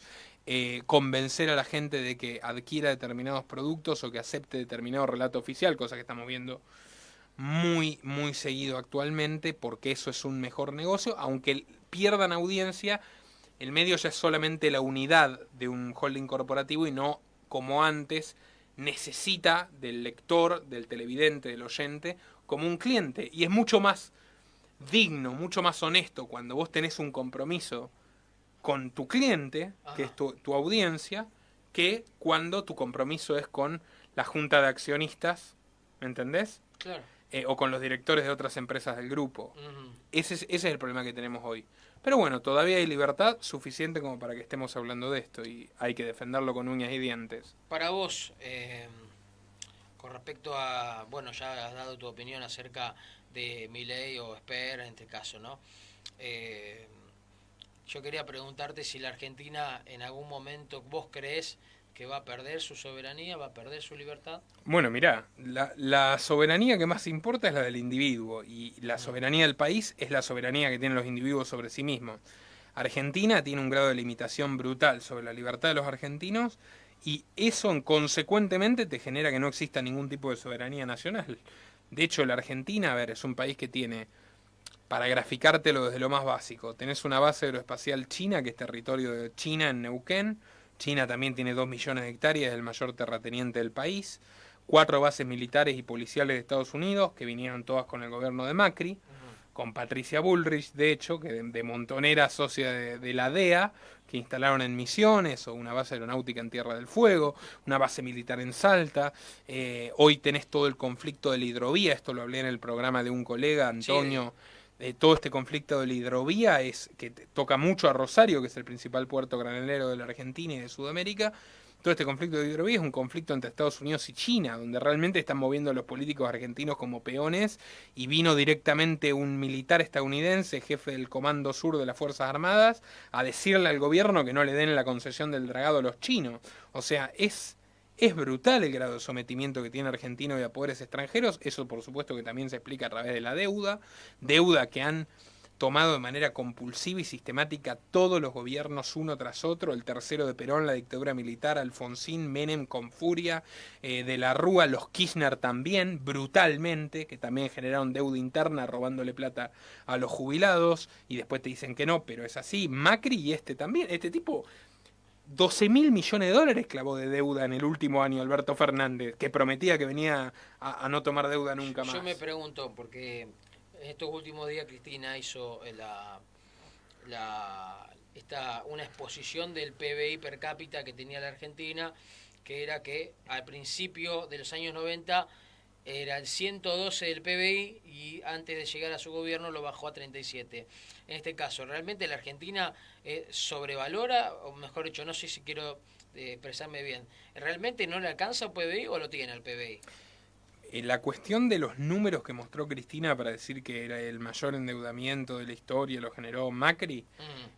convencer a la gente de que adquiera determinados productos o que acepte determinado relato oficial, cosa que estamos viendo muy, muy seguido actualmente, porque eso es un mejor negocio. Aunque pierdan audiencia, el medio ya es solamente la unidad de un holding corporativo y no, como antes, necesita del lector, del televidente, del oyente, como un cliente. Y es mucho más digno, mucho más honesto cuando vos tenés un compromiso con tu cliente, que es tu audiencia, que cuando tu compromiso es con la junta de accionistas, ¿me entendés? Claro. o con los directores de otras empresas del grupo. Ujú. Ese es el problema que tenemos hoy. Pero bueno, todavía hay libertad suficiente como para que estemos hablando de esto y hay que defenderlo con uñas y dientes. Para vos, con respecto a, bueno, ya has dado tu opinión acerca de Milei o Esper en este caso, ¿no? Eh, yo quería preguntarte si la Argentina en algún momento vos creés que va a perder su soberanía, va a perder su libertad. Bueno, mirá, la soberanía que más importa es la del individuo y la soberanía del país es la soberanía que tienen los individuos sobre sí mismos. Argentina tiene un grado de limitación brutal sobre la libertad de los argentinos y eso consecuentemente te genera que no exista ningún tipo de soberanía nacional. De hecho, la Argentina, a ver, es un país que tiene, para graficártelo desde lo más básico, tenés una base aeroespacial china, que es territorio de China en Neuquén. China también tiene 2 millones de hectáreas, es el mayor terrateniente del país. 4 bases militares y policiales de Estados Unidos, que vinieron todas con el gobierno de Macri, con Patricia Bullrich, de hecho, que de montonera socia de la DEA, que instalaron en Misiones, o una base aeronáutica en Tierra del Fuego, una base militar en Salta. Hoy tenés todo el conflicto de la hidrovía, esto lo hablé en el programa de un colega, Antonio. Sí. Todo este conflicto de la hidrovía es que toca mucho a Rosario, que es el principal puerto granelero de la Argentina y de Sudamérica. Todo este conflicto de hidrovía es un conflicto entre Estados Unidos y China, donde realmente están moviendo a los políticos argentinos como peones, y vino directamente un militar estadounidense, jefe del Comando Sur de las Fuerzas Armadas, a decirle al gobierno que no le den la concesión del dragado a los chinos. O sea, es brutal el grado de sometimiento que tiene Argentina hoy a poderes extranjeros. Eso por supuesto que también se explica a través de la deuda que han tomado de manera compulsiva y sistemática todos los gobiernos uno tras otro, el tercero de Perón, la dictadura militar, Alfonsín, Menem con furia, de la Rúa, los Kirchner también, brutalmente, que también generaron deuda interna robándole plata a los jubilados, y después te dicen que no, pero es así. Macri y este también, este tipo 12.000 millones de dólares clavó de deuda en el último año Alberto Fernández, que prometía que venía a no tomar deuda nunca más. Yo me pregunto, porque en estos últimos días Cristina hizo una exposición del PBI per cápita que tenía la Argentina, que era que al principio de los años 90 era el 112 del PBI y antes de llegar a su gobierno lo bajó a 37. En este caso, ¿realmente la Argentina sobrevalora, o mejor dicho, no sé si quiero expresarme bien, ¿realmente no le alcanza el PBI o lo tiene el PBI? La cuestión de los números que mostró Cristina para decir que era el mayor endeudamiento de la historia, lo generó Macri,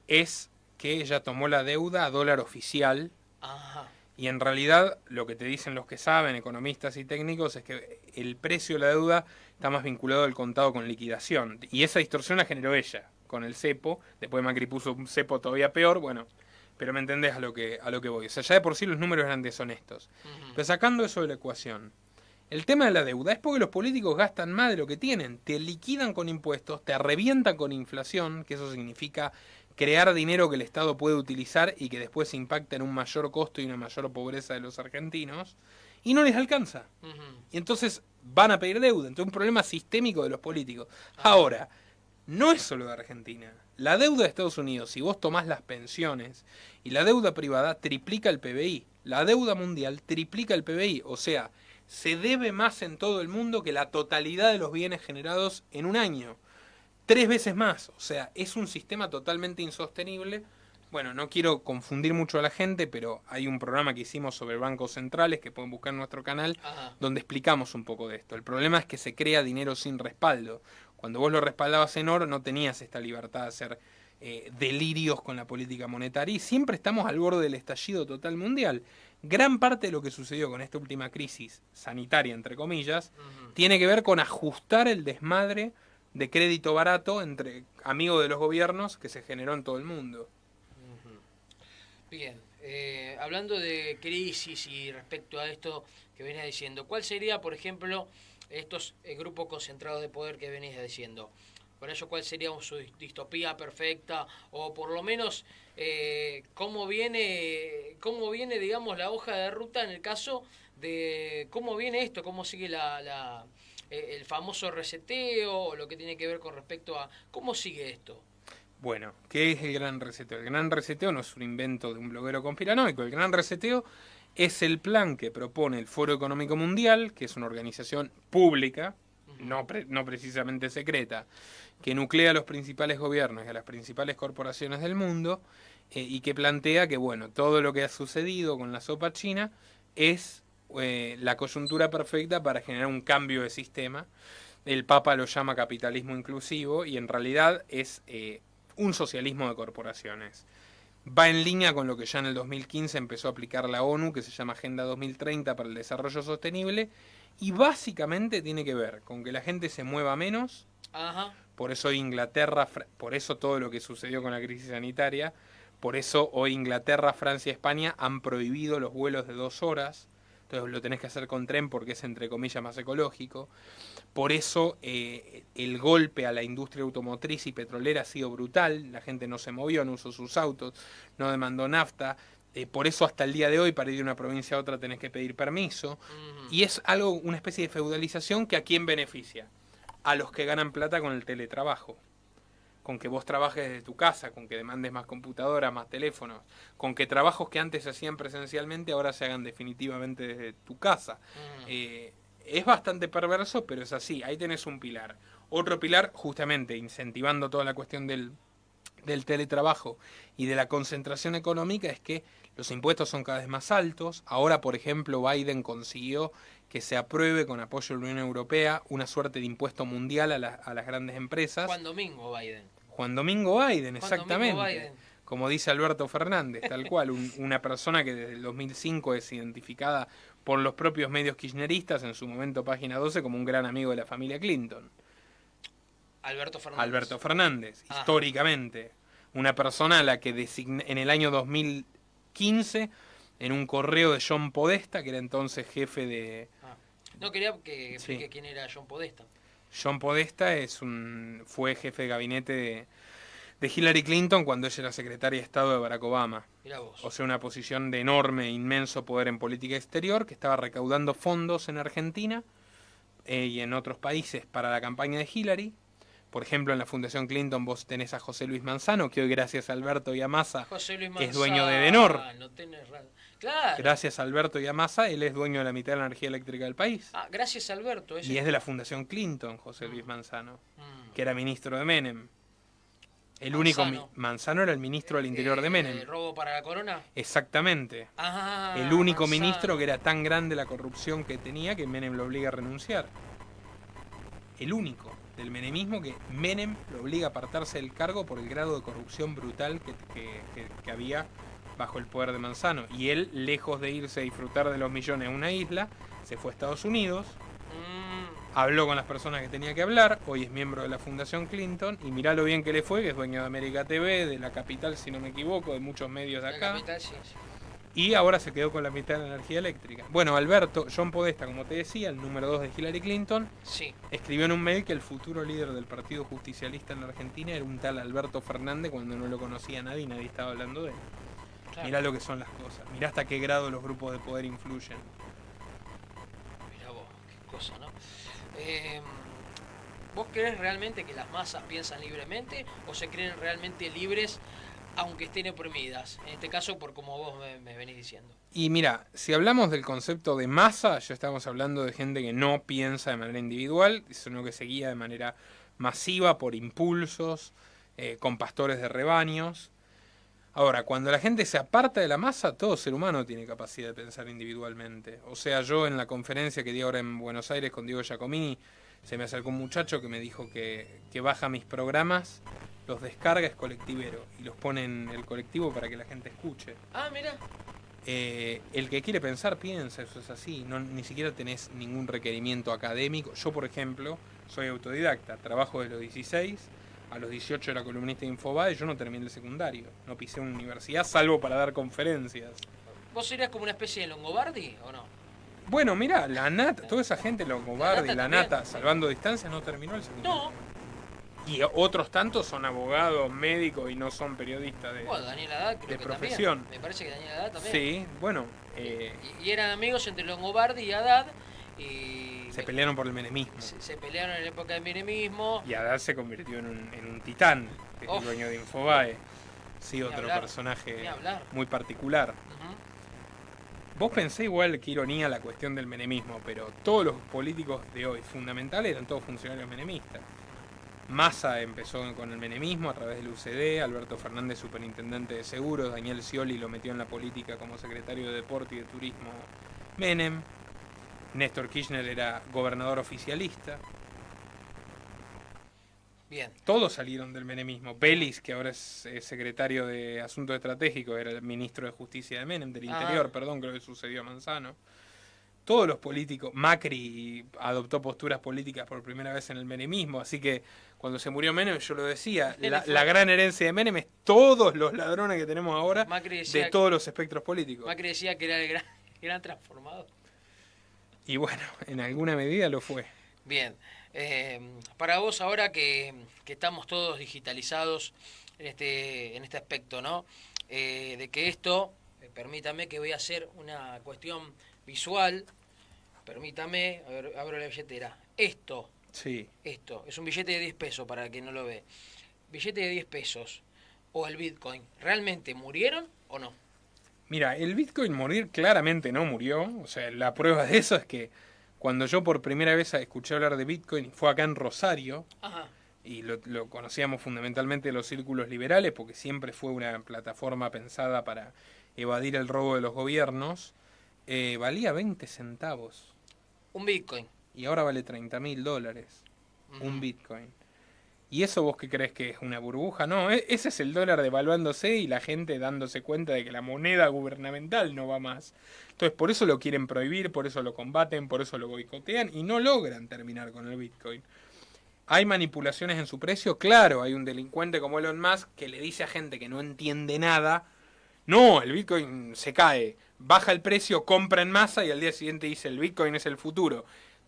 es que ella tomó la deuda a dólar oficial. Ajá. Y en realidad lo que te dicen los que saben, economistas y técnicos, es que el precio de la deuda está más vinculado al contado con liquidación. Y esa distorsión la generó ella con el cepo. Después Macri puso un cepo todavía peor, bueno, pero me entendés a lo que voy. O sea, ya de por sí los números eran deshonestos. Pero sacando eso de la ecuación, el tema de la deuda es porque los políticos gastan más de lo que tienen. Te liquidan con impuestos, te revientan con inflación, que eso significa crear dinero que el Estado puede utilizar y que después impacta en un mayor costo y una mayor pobreza de los argentinos, y no les alcanza. Y entonces van a pedir deuda. Entonces es un problema sistémico de los políticos. Ahora, no es solo de Argentina. La deuda de Estados Unidos, si vos tomás las pensiones y la deuda privada, triplica el PBI. La deuda mundial triplica el PBI. O sea, se debe más en todo el mundo que la totalidad de los bienes generados en un año. 3 veces más. O sea, es un sistema totalmente insostenible. Bueno, no quiero confundir mucho a la gente, pero hay un programa que hicimos sobre bancos centrales que pueden buscar en nuestro canal, donde explicamos un poco de esto. El problema es que se crea dinero sin respaldo. Cuando vos lo respaldabas en oro, no tenías esta libertad de hacer delirios con la política monetaria, y siempre estamos al borde del estallido total mundial. Gran parte de lo que sucedió con esta última crisis sanitaria, entre comillas, tiene que ver con ajustar el desmadre de crédito barato entre amigos de los gobiernos que se generó en todo el mundo. Bien, hablando de crisis y respecto a esto que venía diciendo, ¿cuál sería, por ejemplo, estos grupos concentrados de poder que venís diciendo? Por ello, ¿cuál sería su distopía perfecta? O por lo menos, ¿cómo viene, digamos, la hoja de ruta en el caso de cómo viene esto? ¿Cómo sigue el famoso reseteo, o lo que tiene que ver con respecto a cómo sigue esto? Bueno, ¿qué es el gran reseteo? El gran reseteo no es un invento de un bloguero conspiranoico. El gran reseteo es el plan que propone el Foro Económico Mundial, que es una organización pública, no precisamente secreta, que nuclea a los principales gobiernos y a las principales corporaciones del mundo, y que plantea que, bueno, todo lo que ha sucedido con la sopa china es la coyuntura perfecta para generar un cambio de sistema. El Papa lo llama capitalismo inclusivo y en realidad es un socialismo de corporaciones. Va en línea con lo que ya en el 2015 empezó a aplicar la ONU, que se llama Agenda 2030 para el Desarrollo Sostenible, y básicamente tiene que ver con que la gente se mueva menos. Ajá. Por eso Inglaterra, por eso todo lo que sucedió con la crisis sanitaria, por eso hoy Inglaterra, Francia y España han prohibido los vuelos de 2 horas. Entonces lo tenés que hacer con tren porque es entre comillas más ecológico. Por eso el golpe a la industria automotriz y petrolera ha sido brutal. La gente no se movió, no usó sus autos, no demandó nafta. Por eso hasta el día de hoy para ir de una provincia a otra tenés que pedir permiso. Y es algo, una especie de feudalización que ¿a quién beneficia? A los que ganan plata con el teletrabajo. Con que vos trabajes desde tu casa, con que demandes más computadoras, más teléfonos, con que trabajos que antes se hacían presencialmente ahora se hagan definitivamente desde tu casa. Es bastante perverso, pero es así. Ahí tenés un pilar. Otro pilar, justamente, incentivando toda la cuestión del teletrabajo y de la concentración económica, es que los impuestos son cada vez más altos. Ahora, por ejemplo, Biden consiguió que se apruebe con apoyo de la Unión Europea una suerte de impuesto mundial a las grandes empresas. Juan Domingo Biden. Juan Domingo Biden, exactamente. Domingo Biden. Como dice Alberto Fernández, tal cual, una persona que desde el 2005 es identificada por los propios medios kirchneristas, en su momento Página 12, como un gran amigo de la familia Clinton. Alberto Fernández, Ajá. Históricamente. Una persona a la que en el año 2015, en un correo de John Podesta, que era entonces jefe de... No quería que explique quién era John Podesta. John Podesta fue jefe de gabinete de Hillary Clinton cuando ella era secretaria de Estado de Barack Obama. Mirá vos. O sea, una posición de enorme, inmenso poder en política exterior, que estaba recaudando fondos en Argentina y en otros países para la campaña de Hillary. Por ejemplo, en la Fundación Clinton vos tenés a José Luis Manzano, que hoy gracias a Alberto y a Massa es dueño de Edenor. No tenés razón. Claro. Gracias a Alberto y a Massa, él es dueño de la mitad de la energía eléctrica del país. Gracias a Alberto. Y es de la Fundación Clinton, José Luis Manzano, que era ministro de Menem. El único Manzano era el ministro del Interior de Menem. ¿El robo para la corona? Exactamente. El único ministro que era tan grande la corrupción que tenía que Menem lo obliga a renunciar. El único del menemismo que Menem lo obliga a apartarse del cargo por el grado de corrupción brutal que había bajo el poder de Manzano. Y él, lejos de irse a disfrutar de los millones a una isla, se fue a Estados Unidos, habló con las personas que tenía que hablar, hoy es miembro de la Fundación Clinton, y mirá lo bien que le fue, que es dueño de América TV, de La Capital, si no me equivoco, de muchos medios de acá. La Capital, sí. Y ahora se quedó con la mitad de la energía eléctrica. Bueno, John Podesta, como te decía, el número 2 de Hillary Clinton, escribió en un mail que el futuro líder del Partido Justicialista en la Argentina era un tal Alberto Fernández, cuando no lo conocía nadie y nadie estaba hablando de él. Claro. Mirá lo que son las cosas. Mirá hasta qué grado los grupos de poder influyen. Mirá vos, qué cosa, ¿no? ¿Vos crees realmente que las masas piensan libremente o se creen realmente libres aunque estén oprimidas? En este caso, por como vos me venís diciendo. Y mira, si hablamos del concepto de masa, ya estamos hablando de gente que no piensa de manera individual, sino que se guía de manera masiva por impulsos, con pastores de rebaños. Ahora, cuando la gente se aparta de la masa, todo ser humano tiene capacidad de pensar individualmente. O sea, yo en la conferencia que di ahora en Buenos Aires con Diego Giacomini, se me acercó un muchacho que me dijo que baja mis programas, los descarga, es colectivero, y los pone en el colectivo para que la gente escuche. Mira. El que quiere pensar, piensa, eso es así. Ni siquiera tenés ningún requerimiento académico. Yo, por ejemplo, soy autodidacta, trabajo desde los 16, a los 18 era columnista de Infobae, yo no terminé el secundario, no pisé una universidad, salvo para dar conferencias. ¿Vos serías como una especie de Longobardi o no? Bueno, mirá, la Nata, toda esa gente, Longobardi, la Nata, salvando distancias, no terminó el secundario. No. Y otros tantos son abogados, médicos y no son periodistas de, Daniel Haddad, creo de que profesión. También. Me parece que Daniel Haddad también. Sí, bueno. Y eran amigos entre Longobardi y Haddad. Y se pelearon por el menemismo. Se pelearon en la época del menemismo. Y Haddad se convirtió en un titán, que es el dueño de Infobae. Sí, otro personaje muy particular. Vos pensé igual, qué ironía la cuestión del menemismo, pero todos los políticos de hoy fundamentales eran todos funcionarios menemistas. Massa empezó con el menemismo a través del UCD, Alberto Fernández superintendente de seguros, Daniel Scioli lo metió en la política como secretario de Deporte y de Turismo Menem, Néstor Kirchner era gobernador oficialista. Bien. Todos salieron del menemismo. Belis, que ahora es secretario de Asuntos Estratégicos, era el ministro de Justicia de Menem, del Interior, perdón, creo que sucedió a Manzano. Todos los políticos, Macri adoptó posturas políticas por primera vez en el menemismo, así que cuando se murió Menem, yo lo decía, la gran herencia de Menem es todos los ladrones que tenemos ahora de todos los espectros políticos. Macri decía que era el gran transformador. Y bueno, en alguna medida lo fue. Bien. Para vos ahora que estamos todos digitalizados en este aspecto, ¿no? De que esto, permítame que voy a hacer una cuestión visual, permítame, a ver, abro la billetera. Esto es un billete de 10 pesos para quien no lo ve. Billete de 10 pesos o el Bitcoin, ¿realmente murieron o no? Mira, el Bitcoin morir claramente no murió, o sea, la prueba de eso es que cuando yo por primera vez escuché hablar de Bitcoin fue acá en Rosario. Ajá. Y lo conocíamos fundamentalmente en los círculos liberales porque siempre fue una plataforma pensada para evadir el robo de los gobiernos. Valía 20 centavos. Un Bitcoin. Y ahora vale $30.000. Un Bitcoin. ¿Y eso vos qué crees que es una burbuja? No, ese es el dólar devaluándose y la gente dándose cuenta de que la moneda gubernamental no va más. Entonces por eso lo quieren prohibir, por eso lo combaten, por eso lo boicotean y no logran terminar con el Bitcoin. ¿Hay manipulaciones en su precio? Claro, hay un delincuente como Elon Musk que le dice a gente que no entiende nada, no, el Bitcoin se cae, baja el precio, compra en masa y al día siguiente dice el Bitcoin es el futuro.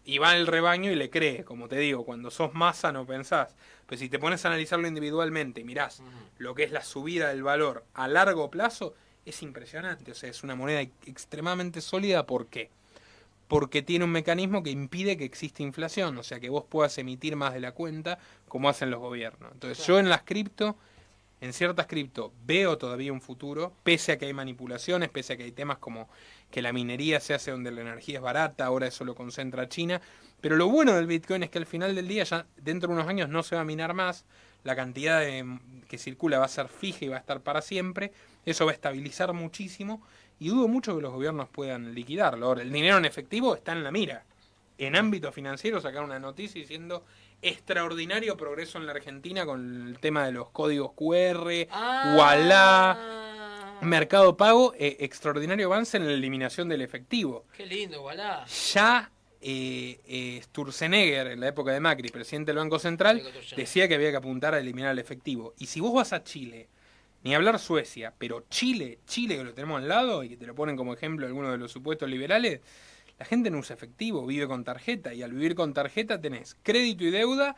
Y va el rebaño y le cree, como te digo, cuando sos masa no pensás. Pero si te pones a analizarlo individualmente y mirás lo que es la subida del valor a largo plazo, es impresionante. O sea, es una moneda extremadamente sólida. ¿Por qué? Porque tiene un mecanismo que impide que exista inflación. O sea, que vos puedas emitir más de la cuenta como hacen los gobiernos. Entonces yo en las cripto, en ciertas cripto, veo todavía un futuro, pese a que hay manipulaciones, pese a que hay temas como que la minería se hace donde la energía es barata, ahora eso lo concentra China. Pero lo bueno del Bitcoin es que al final del día, ya dentro de unos años no se va a minar más, la cantidad que circula va a ser fija y va a estar para siempre, eso va a estabilizar muchísimo y dudo mucho que los gobiernos puedan liquidarlo. Ahora, el dinero en efectivo está en la mira. En ámbito financiero sacaron una noticia diciendo extraordinario progreso en la Argentina con el tema de los códigos QR, Ualá, Mercado Pago, extraordinario avance en la eliminación del efectivo. Qué lindo, Ualá. Ya Sturzenegger, en la época de Macri, presidente del Banco Central, decía que había que apuntar a eliminar el efectivo. Y si vos vas a Chile, ni hablar Suecia, pero Chile que lo tenemos al lado y que te lo ponen como ejemplo algunos de los supuestos liberales, la gente no usa efectivo, vive con tarjeta, y al vivir con tarjeta tenés crédito y deuda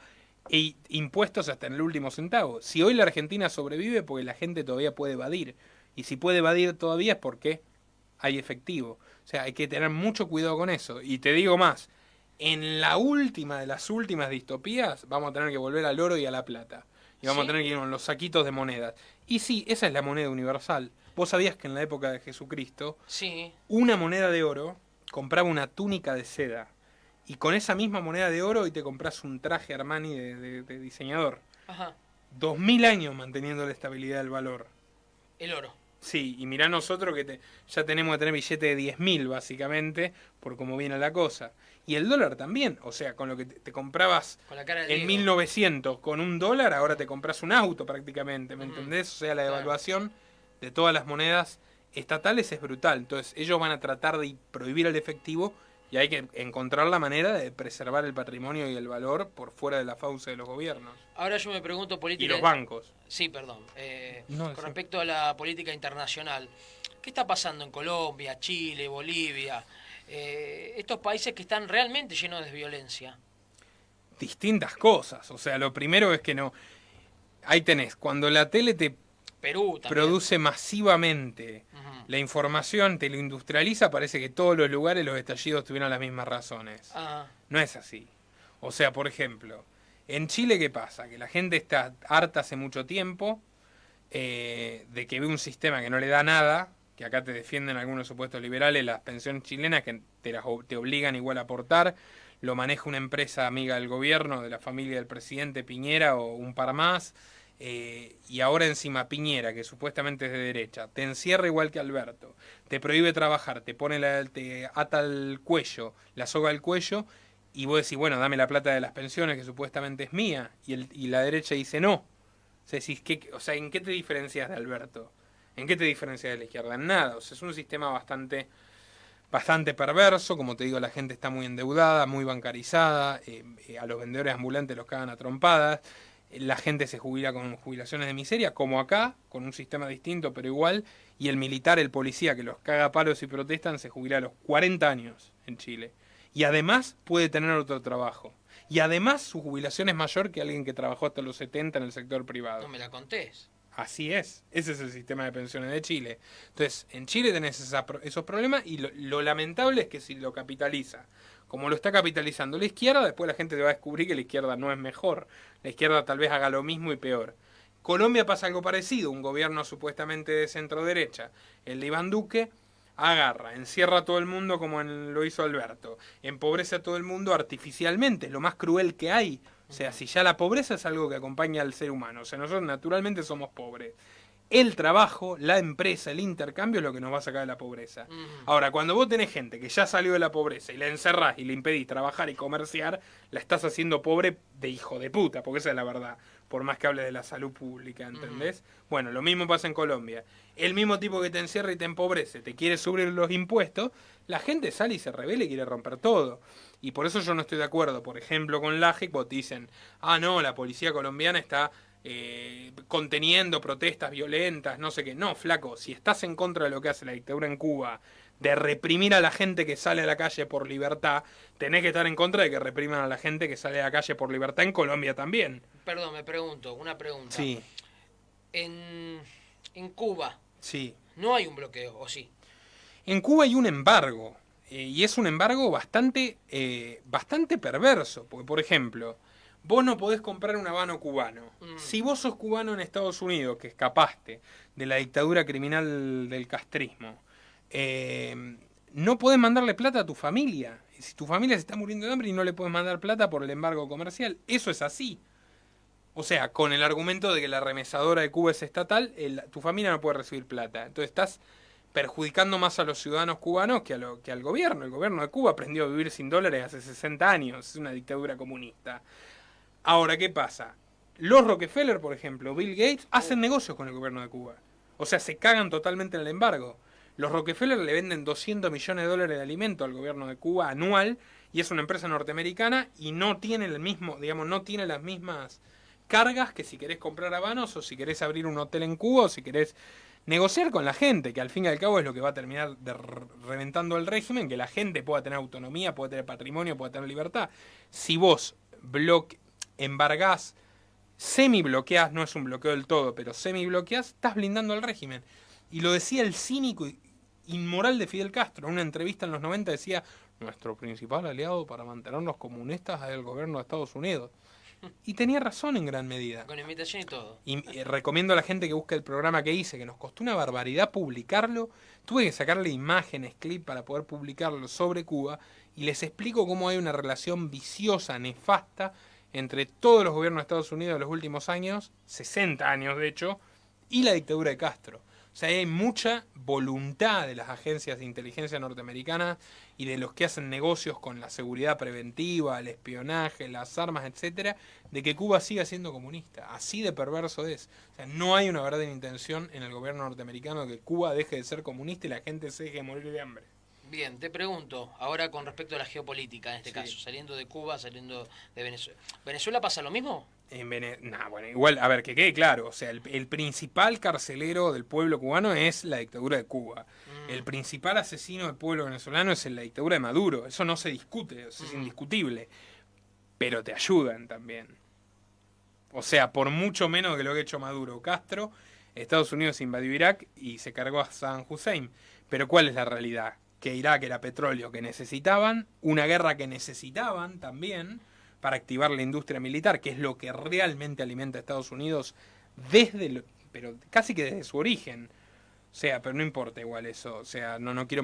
e impuestos hasta en el último centavo. Si hoy la Argentina sobrevive porque la gente todavía puede evadir, y si puede evadir todavía es porque hay efectivo. O sea, hay que tener mucho cuidado con eso. Y te digo más, en la última de las últimas distopías vamos a tener que volver al oro y a la plata. Y vamos a tener que ir con los saquitos de monedas. Y sí, esa es la moneda universal. Vos sabías que en la época de Jesucristo, una moneda de oro compraba una túnica de seda. Y con esa misma moneda de oro hoy te compras un traje Armani de diseñador. 2000 años manteniendo la estabilidad del valor. El oro. Sí, y mirá nosotros que ya tenemos que tener billete de 10.000 básicamente, por cómo viene la cosa. Y el dólar también, o sea, con lo que te comprabas en 1900 con $1, ahora te compras un auto prácticamente, ¿me entendés? O sea, la devaluación de todas las monedas estatales es brutal. Entonces ellos van a tratar de prohibir el efectivo y hay que encontrar la manera de preservar el patrimonio y el valor por fuera de la fauce de los gobiernos. Ahora yo me pregunto política... Y los bancos. Sí, perdón. Con respecto a la política internacional, ¿qué está pasando en Colombia, Chile, Bolivia? Estos países que están realmente llenos de violencia. Distintas cosas. O sea, lo primero es que no... Ahí tenés, cuando la tele te Perú también produce masivamente la información, te lo industrializa, parece que todos los lugares los estallidos tuvieron las mismas razones. No es así. O sea, por ejemplo, en Chile, ¿qué pasa? Que la gente está harta hace mucho tiempo de que ve un sistema que no le da nada, que acá te defienden algunos supuestos liberales, las pensiones chilenas que te obligan igual a aportar, lo maneja una empresa amiga del gobierno, de la familia del presidente Piñera o un par más, y ahora encima Piñera, que supuestamente es de derecha, te encierra igual que Alberto, te prohíbe trabajar, te ata el cuello, la soga al cuello, y vos decís, bueno, dame la plata de las pensiones que supuestamente es mía, y la derecha dice no. O sea, ¿en qué te diferencias de Alberto? ¿En qué te diferencias de la izquierda? En nada. O sea, es un sistema bastante perverso. Como te digo, la gente está muy endeudada, muy bancarizada. A los vendedores ambulantes los cagan a trompadas. La gente se jubila con jubilaciones de miseria, como acá, con un sistema distinto, pero igual. Y el militar, el policía, que los caga a palos y protestan, se jubila a los 40 años en Chile. Y además puede tener otro trabajo. Y además su jubilación es mayor que alguien que trabajó hasta los 70 en el sector privado. No me la contés. Así es. Ese es el sistema de pensiones de Chile. Entonces, en Chile tenés esos problemas y lo lamentable es que si lo capitaliza, como lo está capitalizando la izquierda, después la gente te va a descubrir que la izquierda no es mejor. La izquierda tal vez haga lo mismo y peor. Colombia pasa algo parecido. Un gobierno supuestamente de centro derecha, el de Iván Duque, agarra, encierra a todo el mundo como lo hizo Alberto, empobrece a todo el mundo artificialmente, es lo más cruel que hay. O sea, si ya la pobreza es algo que acompaña al ser humano, o sea, nosotros naturalmente somos pobres. El trabajo, la empresa, el intercambio es lo que nos va a sacar de la pobreza. Ahora, cuando vos tenés gente que ya salió de la pobreza y la encerrás y le impedís trabajar y comerciar, la estás haciendo pobre de hijo de puta, porque esa es la verdad. Por más que hable de la salud pública, ¿entendés? Bueno, lo mismo pasa en Colombia. El mismo tipo que te encierra y te empobrece, te quiere subir los impuestos, la gente sale y se rebela y quiere romper todo. Y por eso yo no estoy de acuerdo, por ejemplo, con Laje, cuando dicen, no, la policía colombiana está conteniendo protestas violentas, no sé qué. No, flaco, si estás en contra de lo que hace la dictadura en Cuba, de reprimir a la gente que sale a la calle por libertad, tenés que estar en contra de que repriman a la gente que sale a la calle por libertad en Colombia también. Perdón, me pregunto, una pregunta. Sí. En Cuba, sí, no hay un bloqueo, ¿o sí? En Cuba hay un embargo, y es un embargo bastante perverso, porque por ejemplo, vos no podés comprar un habano cubano. Si vos sos cubano en Estados Unidos, que escapaste de la dictadura criminal del castrismo, no podés mandarle plata a tu familia. Si tu familia se está muriendo de hambre y no le podés mandar plata por el embargo comercial, eso es así. O sea, con el argumento de que la remesadora de Cuba es estatal, tu familia no puede recibir plata. Entonces estás perjudicando más a los ciudadanos cubanos que al gobierno. El gobierno de Cuba aprendió a vivir sin dólares hace 60 años. Es una dictadura comunista. Ahora, ¿qué pasa? Los Rockefeller, por ejemplo, Bill Gates, hacen negocios con el gobierno de Cuba. O sea, se cagan totalmente en el embargo. Los Rockefeller le venden 200 millones de dólares de alimento al gobierno de Cuba anual, y es una empresa norteamericana y no tiene el mismo, digamos, no tiene las mismas cargas que si querés comprar habanos o si querés abrir un hotel en Cuba o si querés negociar con la gente, que al fin y al cabo es lo que va a terminar reventando el régimen, que la gente pueda tener autonomía, pueda tener patrimonio, pueda tener libertad. Si vos embargás, semi-bloqueás, no es un bloqueo del todo, pero semi-bloqueás, estás blindando al régimen. Y lo decía el cínico inmoral de Fidel Castro. En una entrevista en los 90 decía, nuestro principal aliado para mantenernos comunistas es el gobierno de Estados Unidos. Y tenía razón en gran medida. Con invitación y todo. Y recomiendo a la gente que busque el programa que hice, que nos costó una barbaridad publicarlo. Tuve que sacarle imágenes, clip para poder publicarlo sobre Cuba. Y les explico cómo hay una relación viciosa, nefasta, entre todos los gobiernos de Estados Unidos de los últimos años, 60 años de hecho, y la dictadura de Castro. O sea, hay mucha voluntad de las agencias de inteligencia norteamericanas y de los que hacen negocios con la seguridad preventiva, el espionaje, las armas, etcétera, de que Cuba siga siendo comunista. Así de perverso es. O sea, no hay una verdadera intención en el gobierno norteamericano de que Cuba deje de ser comunista y la gente se deje de morir de hambre. Bien, te pregunto, ahora con respecto a la geopolítica, en este caso, saliendo de Cuba, saliendo de Venezuela. ¿Venezuela pasa lo mismo? Bueno, igual, a ver, que quede claro, o sea, el principal carcelero del pueblo cubano es la dictadura de Cuba. El principal asesino del pueblo venezolano es la dictadura de Maduro. Eso no se discute, es indiscutible. Pero te ayudan también. O sea, por mucho menos que lo que ha hecho Maduro o Castro, Estados Unidos invadió Irak y se cargó a Saddam Hussein. Pero ¿cuál es la realidad? Que Irak era petróleo que necesitaban, una guerra que necesitaban también para activar la industria militar, que es lo que realmente alimenta a Estados Unidos pero casi que desde su origen. O sea, pero no importa igual eso. O sea, no quiero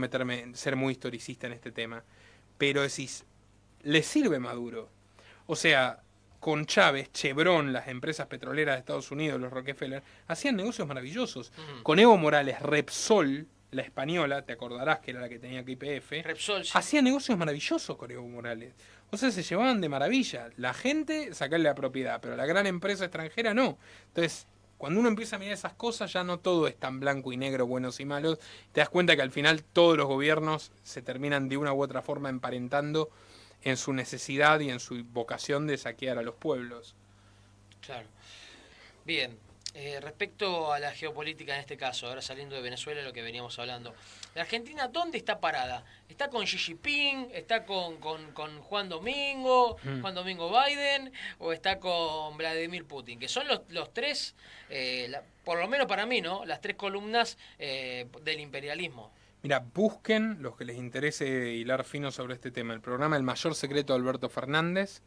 ser muy historicista en este tema. Pero decís, ¿le sirve Maduro? O sea, con Chávez, Chevron, las empresas petroleras de Estados Unidos, los Rockefeller, hacían negocios maravillosos. Con Evo Morales, Repsol, la española, te acordarás que era la que tenía YPF, Repsol, sí. hacía negocios maravillosos con Evo Morales. O sea, se llevaban de maravilla. La gente, sacarle la propiedad, pero la gran empresa extranjera no. Entonces, cuando uno empieza a mirar esas cosas, ya no todo es tan blanco y negro, buenos y malos. Te das cuenta que al final todos los gobiernos se terminan de una u otra forma emparentando en su necesidad y en su vocación de saquear a los pueblos. Claro. Bien. Respecto a la geopolítica en este caso, ahora saliendo de Venezuela, lo que veníamos hablando, ¿la Argentina dónde está parada? ¿Está con Xi Jinping? ¿Está con Juan Domingo? ¿Juan Domingo Biden? ¿O está con Vladimir Putin? Que son los tres, por lo menos para mí, ¿no? Las tres columnas del imperialismo. Mira, busquen, los que les interese hilar fino sobre este tema, el programa El Mayor Secreto de Alberto Fernández,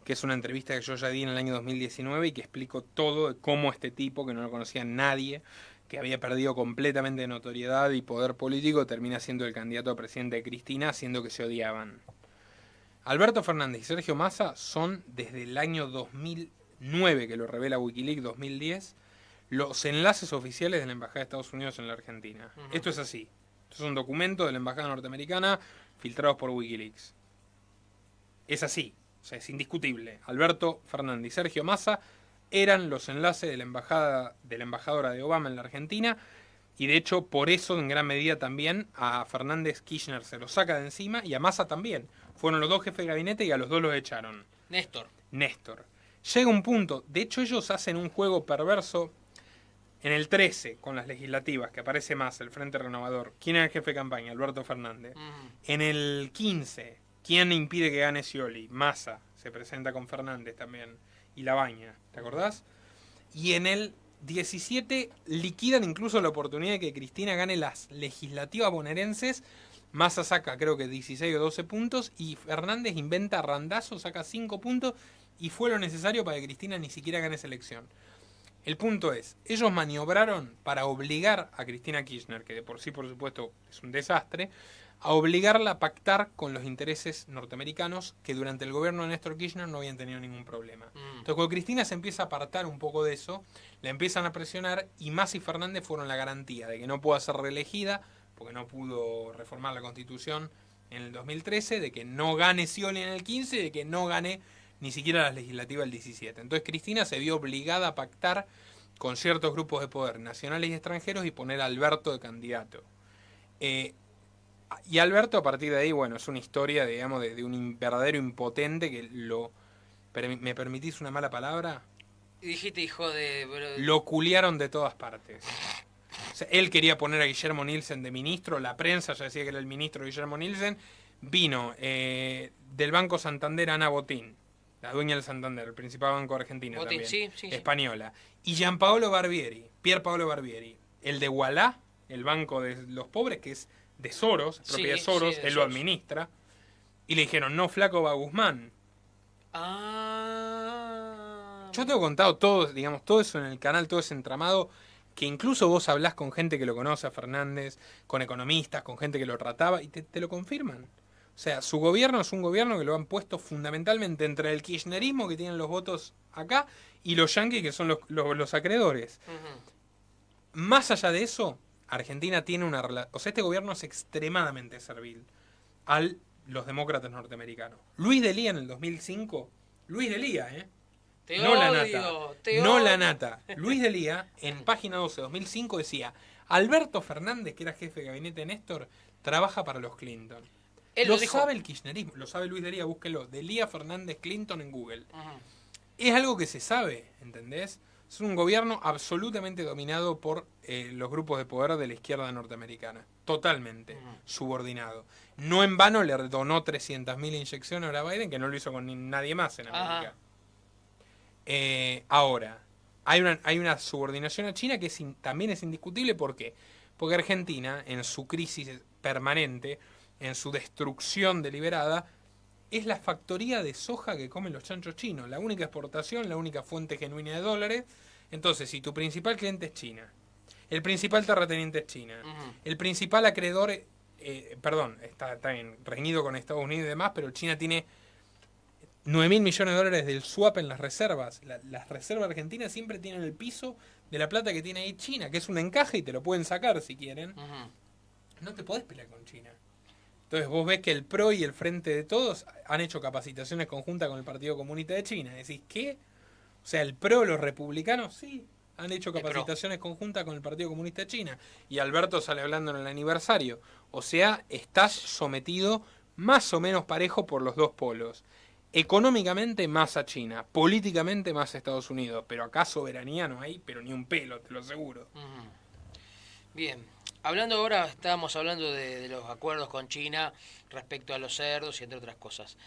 que es una entrevista que yo ya di en el año 2019 y que explico todo de cómo este tipo, que no lo conocía nadie, que había perdido completamente notoriedad y poder político, termina siendo el candidato a presidente de Cristina, siendo que se odiaban. Alberto Fernández y Sergio Massa son, desde el año 2009, que lo revela Wikileaks, 2010, los enlaces oficiales de la Embajada de Estados Unidos en la Argentina. Esto es así. Esto es un documento de la Embajada norteamericana filtrados por Wikileaks. Es así, o sea, es indiscutible. Alberto Fernández y Sergio Massa eran los enlaces de la embajadora de Obama en la Argentina, y de hecho por eso en gran medida también a Fernández Kirchner se lo saca de encima y a Massa también. Fueron los dos jefes de gabinete y a los dos los echaron. Néstor. Llega un punto, de hecho ellos hacen un juego perverso. En el 13, con las legislativas, que aparece Massa, el Frente Renovador, ¿quién era el jefe de campaña? Alberto Fernández. En el 15, ¿quién impide que gane Scioli? Massa, se presenta con Fernández también. Y Labaña, ¿te acordás? Y en el 17 liquidan incluso la oportunidad de que Cristina gane las legislativas bonaerenses. Massa saca creo que 16 o 12 puntos y Fernández inventa randazo, saca 5 puntos y fue lo necesario para que Cristina ni siquiera gane esa elección. El punto es, ellos maniobraron para obligar a Cristina Kirchner, que de por sí, por supuesto, es un desastre, a obligarla a pactar con los intereses norteamericanos que durante el gobierno de Néstor Kirchner no habían tenido ningún problema. Entonces, cuando Cristina se empieza a apartar un poco de eso, la empiezan a presionar y Massa y Fernández fueron la garantía de que no pueda ser reelegida, porque no pudo reformar la Constitución en el 2013, de que no gane Scioli en el 15 y de que no gane ni siquiera las legislativas del 17. Entonces Cristina se vio obligada a pactar con ciertos grupos de poder nacionales y extranjeros y poner a Alberto de candidato. Y Alberto a partir de ahí, bueno, es una historia, digamos, de un verdadero impotente que ¿me permitís una mala palabra? Dijiste hijo de... Lo culiaron de todas partes. O sea, él quería poner a Guillermo Nielsen de ministro, la prensa ya decía que era el ministro Guillermo Nielsen. Vino del Banco Santander Ana Botín, la dueña del Santander, el principal banco argentino Botín, también, sí. española. Y Pierre Paolo Barbieri, el de Ualá, el banco de los pobres, que es de Soros, propiedad de Soros, él lo administra. Y le dijeron, no, flaco, va Guzmán. Yo te he contado todo, digamos, todo eso en el canal, todo ese entramado, que incluso vos hablás con gente que lo conoce a Fernández, con economistas, con gente que lo trataba, y te lo confirman. O sea, su gobierno es un gobierno que lo han puesto fundamentalmente entre el kirchnerismo, que tienen los votos acá, y los yanquis, que son los acreedores. Más allá de eso, Argentina tiene una relación... O sea, este gobierno es extremadamente servil a los demócratas norteamericanos. Luis Delía en el 2005... Luis Delía, la nata. Luis Delía, en página 12 de 2005, decía: Alberto Fernández, que era jefe de gabinete de Néstor, trabaja para los Clinton. Lo sabe el kirchnerismo, lo sabe Luis Delía, búsquelo. Delía Fernández Clinton en Google. Es algo que se sabe, ¿entendés? Es un gobierno absolutamente dominado por los grupos de poder de la izquierda norteamericana. Totalmente subordinado. No en vano le donó 300.000 inyecciones a Biden, que no lo hizo con nadie más en América. Ahora, hay una subordinación a China que también es indiscutible. ¿Por qué? Porque Argentina, en su crisis permanente, en su destrucción deliberada, es la factoría de soja que comen los chanchos chinos. La única exportación, la única fuente genuina de dólares. Entonces, si tu principal cliente es China, El principal terrateniente es China. El principal acreedor, está bien, reñido con Estados Unidos y demás, pero China tiene 9.000 millones de dólares del swap en las reservas. Las reservas argentinas siempre tienen el piso de la plata que tiene ahí China, que es un encaje y te lo pueden sacar si quieren. No te podés pelear con China. Entonces vos ves que el PRO y el Frente de Todos han hecho capacitaciones conjuntas con el Partido Comunista de China. Decís, ¿qué? O sea, el PRO, los republicanos, sí, han hecho capacitaciones conjuntas con el Partido Comunista de China. Y Alberto sale hablando en el aniversario. O sea, estás sometido más o menos parejo por los dos polos. Económicamente más a China, políticamente más a Estados Unidos. Pero acá soberanía no hay, pero ni un pelo, te lo aseguro. Bien. Hablando ahora, estábamos hablando de los acuerdos con China respecto a los cerdos y entre otras cosas.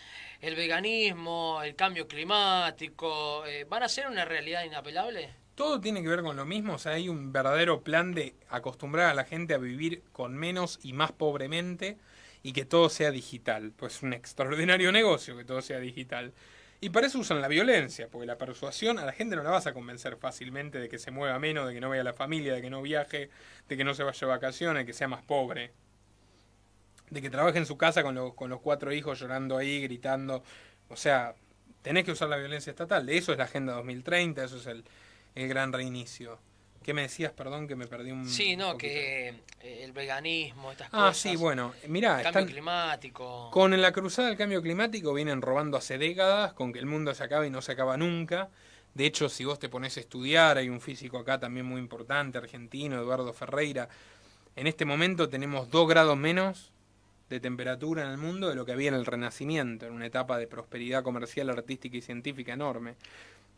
El veganismo, el cambio climático, ¿van a ser una realidad inapelable? Todo tiene que ver con lo mismo, o sea, hay un verdadero plan de acostumbrar a la gente a vivir con menos y más pobremente y que todo sea digital. Pues es un extraordinario negocio que todo sea digital. Y para eso usan la violencia, porque la persuasión a la gente no la vas a convencer fácilmente de que se mueva menos, de que no vea a la familia, de que no viaje, de que no se vaya de vacaciones, de que sea más pobre. De que trabaje en su casa con los 4 hijos llorando ahí, gritando. O sea, tenés que usar la violencia estatal. De eso es la Agenda 2030, eso es el gran reinicio. ¿Qué me decías? Perdón, que me perdí un Sí, no, poquito. Que el veganismo, estas cosas. Sí, bueno, mirá, el cambio climático. Con la cruzada del cambio climático vienen robando hace décadas, con que el mundo se acaba y no se acaba nunca. De hecho, si vos te pones a estudiar, hay un físico acá también muy importante, argentino, Eduardo Ferreira. En este momento tenemos 2 grados menos de temperatura en el mundo de lo que había en el Renacimiento, en una etapa de prosperidad comercial, artística y científica enorme.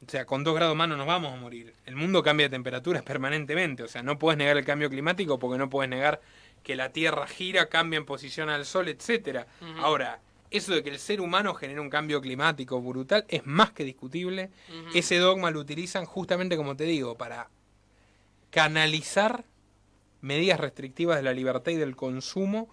O sea, con 2 grados más no nos vamos a morir. El mundo cambia de temperaturas permanentemente. O sea, no puedes negar el cambio climático porque no puedes negar que la Tierra gira, cambia en posición al Sol, etcétera. Ahora, eso de que el ser humano genera un cambio climático brutal es más que discutible. Ese dogma lo utilizan justamente, como te digo, para canalizar medidas restrictivas de la libertad y del consumo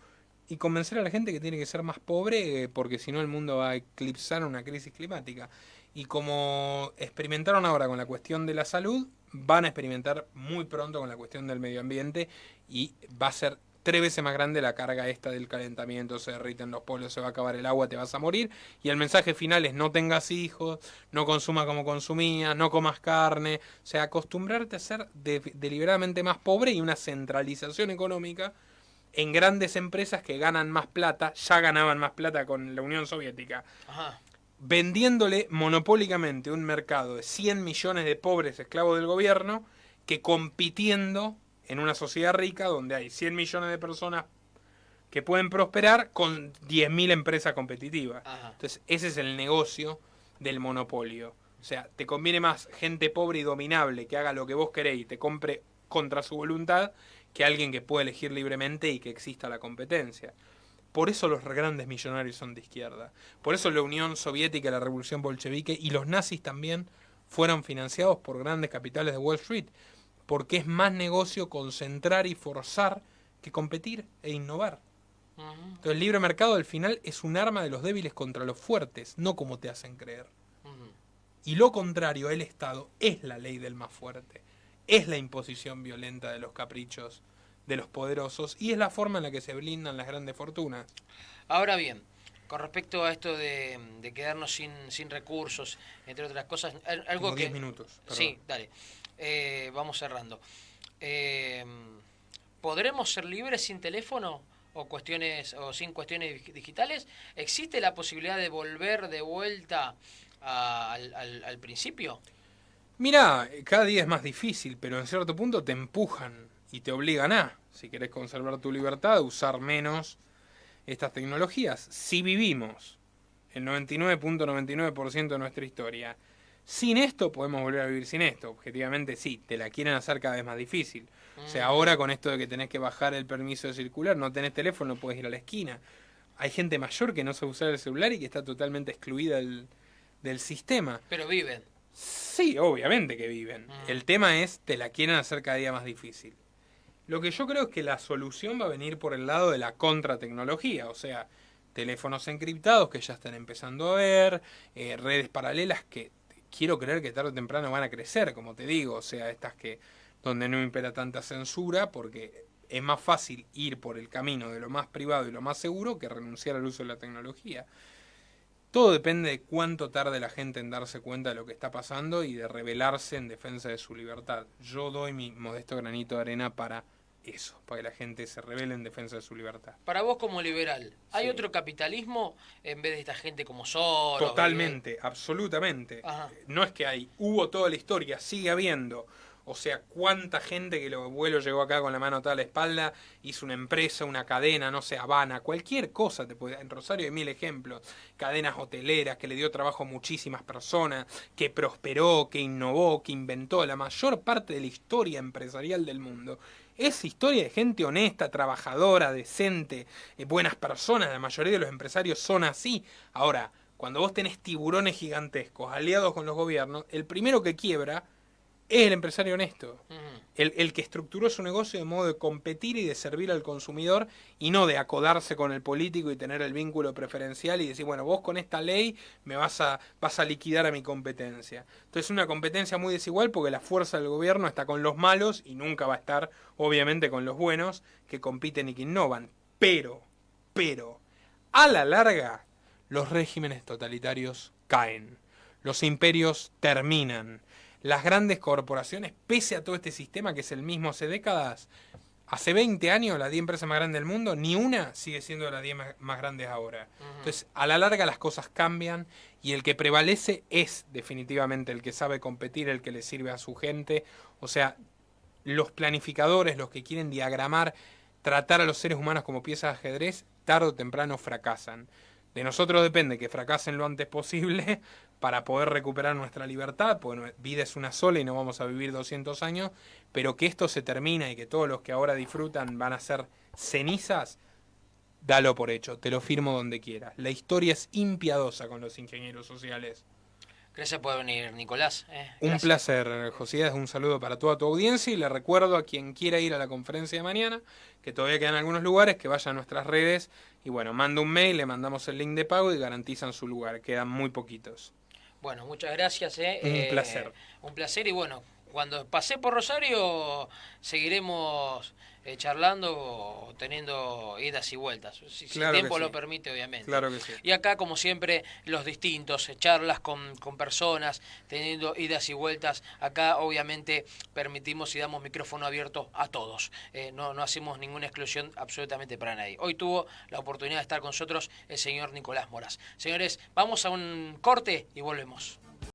y convencer a la gente que tiene que ser más pobre porque si no el mundo va a eclipsar una crisis climática. Y como experimentaron ahora con la cuestión de la salud, van a experimentar muy pronto con la cuestión del medio ambiente y va a ser 3 veces más grande la carga esta del calentamiento, se derriten los polos, se va a acabar el agua, te vas a morir. Y el mensaje final es no tengas hijos, no consumas como consumías, no comas carne. O sea, acostumbrarte a ser deliberadamente más pobre y una centralización económica en grandes empresas que ganan más plata, ya ganaban más plata con la Unión Soviética. Vendiéndole monopólicamente un mercado de 100 millones de pobres esclavos del gobierno que compitiendo en una sociedad rica donde hay 100 millones de personas que pueden prosperar con 10.000 empresas competitivas. Entonces ese es el negocio del monopolio. O sea, te conviene más gente pobre y dominable que haga lo que vos queréis y te compre contra su voluntad que alguien que puede elegir libremente y que exista la competencia. Por eso los grandes millonarios son de izquierda. Por eso la Unión Soviética, la Revolución Bolchevique y los nazis también fueron financiados por grandes capitales de Wall Street. Porque es más negocio concentrar y forzar que competir e innovar. Entonces el libre mercado al final es un arma de los débiles contra los fuertes, no como te hacen creer. Y lo contrario, el Estado es la ley del más fuerte. Es la imposición violenta de los caprichos de los poderosos y es la forma en la que se blindan las grandes fortunas. Ahora bien, con respecto a esto de quedarnos sin recursos, entre otras cosas, algo Como 10 minutos. Perdón. Sí, dale. Vamos cerrando. ¿Podremos ser libres sin teléfono o sin cuestiones digitales? ¿Existe la posibilidad de volver de vuelta al principio? Mirá, cada día es más difícil, pero en cierto punto te empujan y te obligan si querés conservar tu libertad, a usar menos estas tecnologías. Si vivimos el 99.99% de nuestra historia sin esto, podemos volver a vivir sin esto. Objetivamente sí, te la quieren hacer cada vez más difícil. O sea, ahora con esto de que tenés que bajar el permiso de circular, no tenés teléfono, no podés ir a la esquina. Hay gente mayor que no sabe usar el celular y que está totalmente excluida del sistema. Pero viven. Sí, obviamente que viven. El tema es, te la quieren hacer cada día más difícil. Lo que yo creo es que la solución va a venir por el lado de la contratecnología, o sea, teléfonos encriptados que ya están empezando a ver, redes paralelas que quiero creer que tarde o temprano van a crecer, como te digo, o sea, estas que donde no impera tanta censura, porque es más fácil ir por el camino de lo más privado y lo más seguro que renunciar al uso de la tecnología. Todo depende de cuánto tarde la gente en darse cuenta de lo que está pasando y de rebelarse en defensa de su libertad. Yo doy mi modesto granito de arena para eso, para que la gente se rebele en defensa de su libertad. Para vos como liberal, ¿hay Sí. otro capitalismo en vez de esta gente como Soros? Totalmente, absolutamente. Ajá. No es que hay, hubo toda la historia, sigue habiendo. O sea, cuánta gente que el abuelo llegó acá con la mano atada a la espalda, hizo una empresa, una cadena, no sé, Habana, cualquier cosa te puede. En Rosario hay 1000 ejemplos. Cadenas hoteleras que le dio trabajo a muchísimas personas, que prosperó, que innovó, que inventó. La mayor parte de la historia empresarial del mundo es historia de gente honesta, trabajadora, decente, buenas personas. La mayoría de los empresarios son así. Ahora, cuando vos tenés tiburones gigantescos aliados con los gobiernos, el primero que quiebra es el empresario honesto. El que estructuró su negocio de modo de competir y de servir al consumidor y no de acodarse con el político y tener el vínculo preferencial y decir, bueno, vos con esta ley me vas a liquidar a mi competencia. Entonces es una competencia muy desigual porque la fuerza del gobierno está con los malos y nunca va a estar, obviamente, con los buenos que compiten y que innovan. Pero, a la larga, los regímenes totalitarios caen. Los imperios terminan. Las grandes corporaciones, pese a todo este sistema que es el mismo hace décadas, hace 20 años, las 10 empresas más grandes del mundo, ni una sigue siendo de las 10 más grandes ahora. Entonces, a la larga las cosas cambian y el que prevalece es definitivamente el que sabe competir, el que le sirve a su gente. O sea, los planificadores, los que quieren diagramar, tratar a los seres humanos como piezas de ajedrez, tarde o temprano fracasan. De nosotros depende que fracasen lo antes posible para poder recuperar nuestra libertad, porque vida es una sola y no vamos a vivir 200 años, pero que esto se termina y que todos los que ahora disfrutan van a ser cenizas, dalo por hecho, te lo firmo donde quieras. La historia es impiadosa con los ingenieros sociales. Gracias por venir, Nicolás. Un placer, Josías, un saludo para toda tu audiencia y le recuerdo a quien quiera ir a la conferencia de mañana, que todavía quedan algunos lugares, que vaya a nuestras redes y bueno, manda un mail, le mandamos el link de pago y garantizan su lugar, quedan muy poquitos. Bueno, muchas gracias. Un placer. Un placer y bueno, cuando pase por Rosario seguiremos charlando, teniendo idas y vueltas, si Claro el tiempo que sí. lo permite, obviamente. Claro que sí. Y acá, como siempre, los distintos, charlas con personas, teniendo idas y vueltas. Acá, obviamente, permitimos y damos micrófono abierto a todos. No hacemos ninguna exclusión absolutamente para nadie. Hoy tuvo la oportunidad de estar con nosotros el señor Nicolás Moras. Señores, vamos a un corte y volvemos.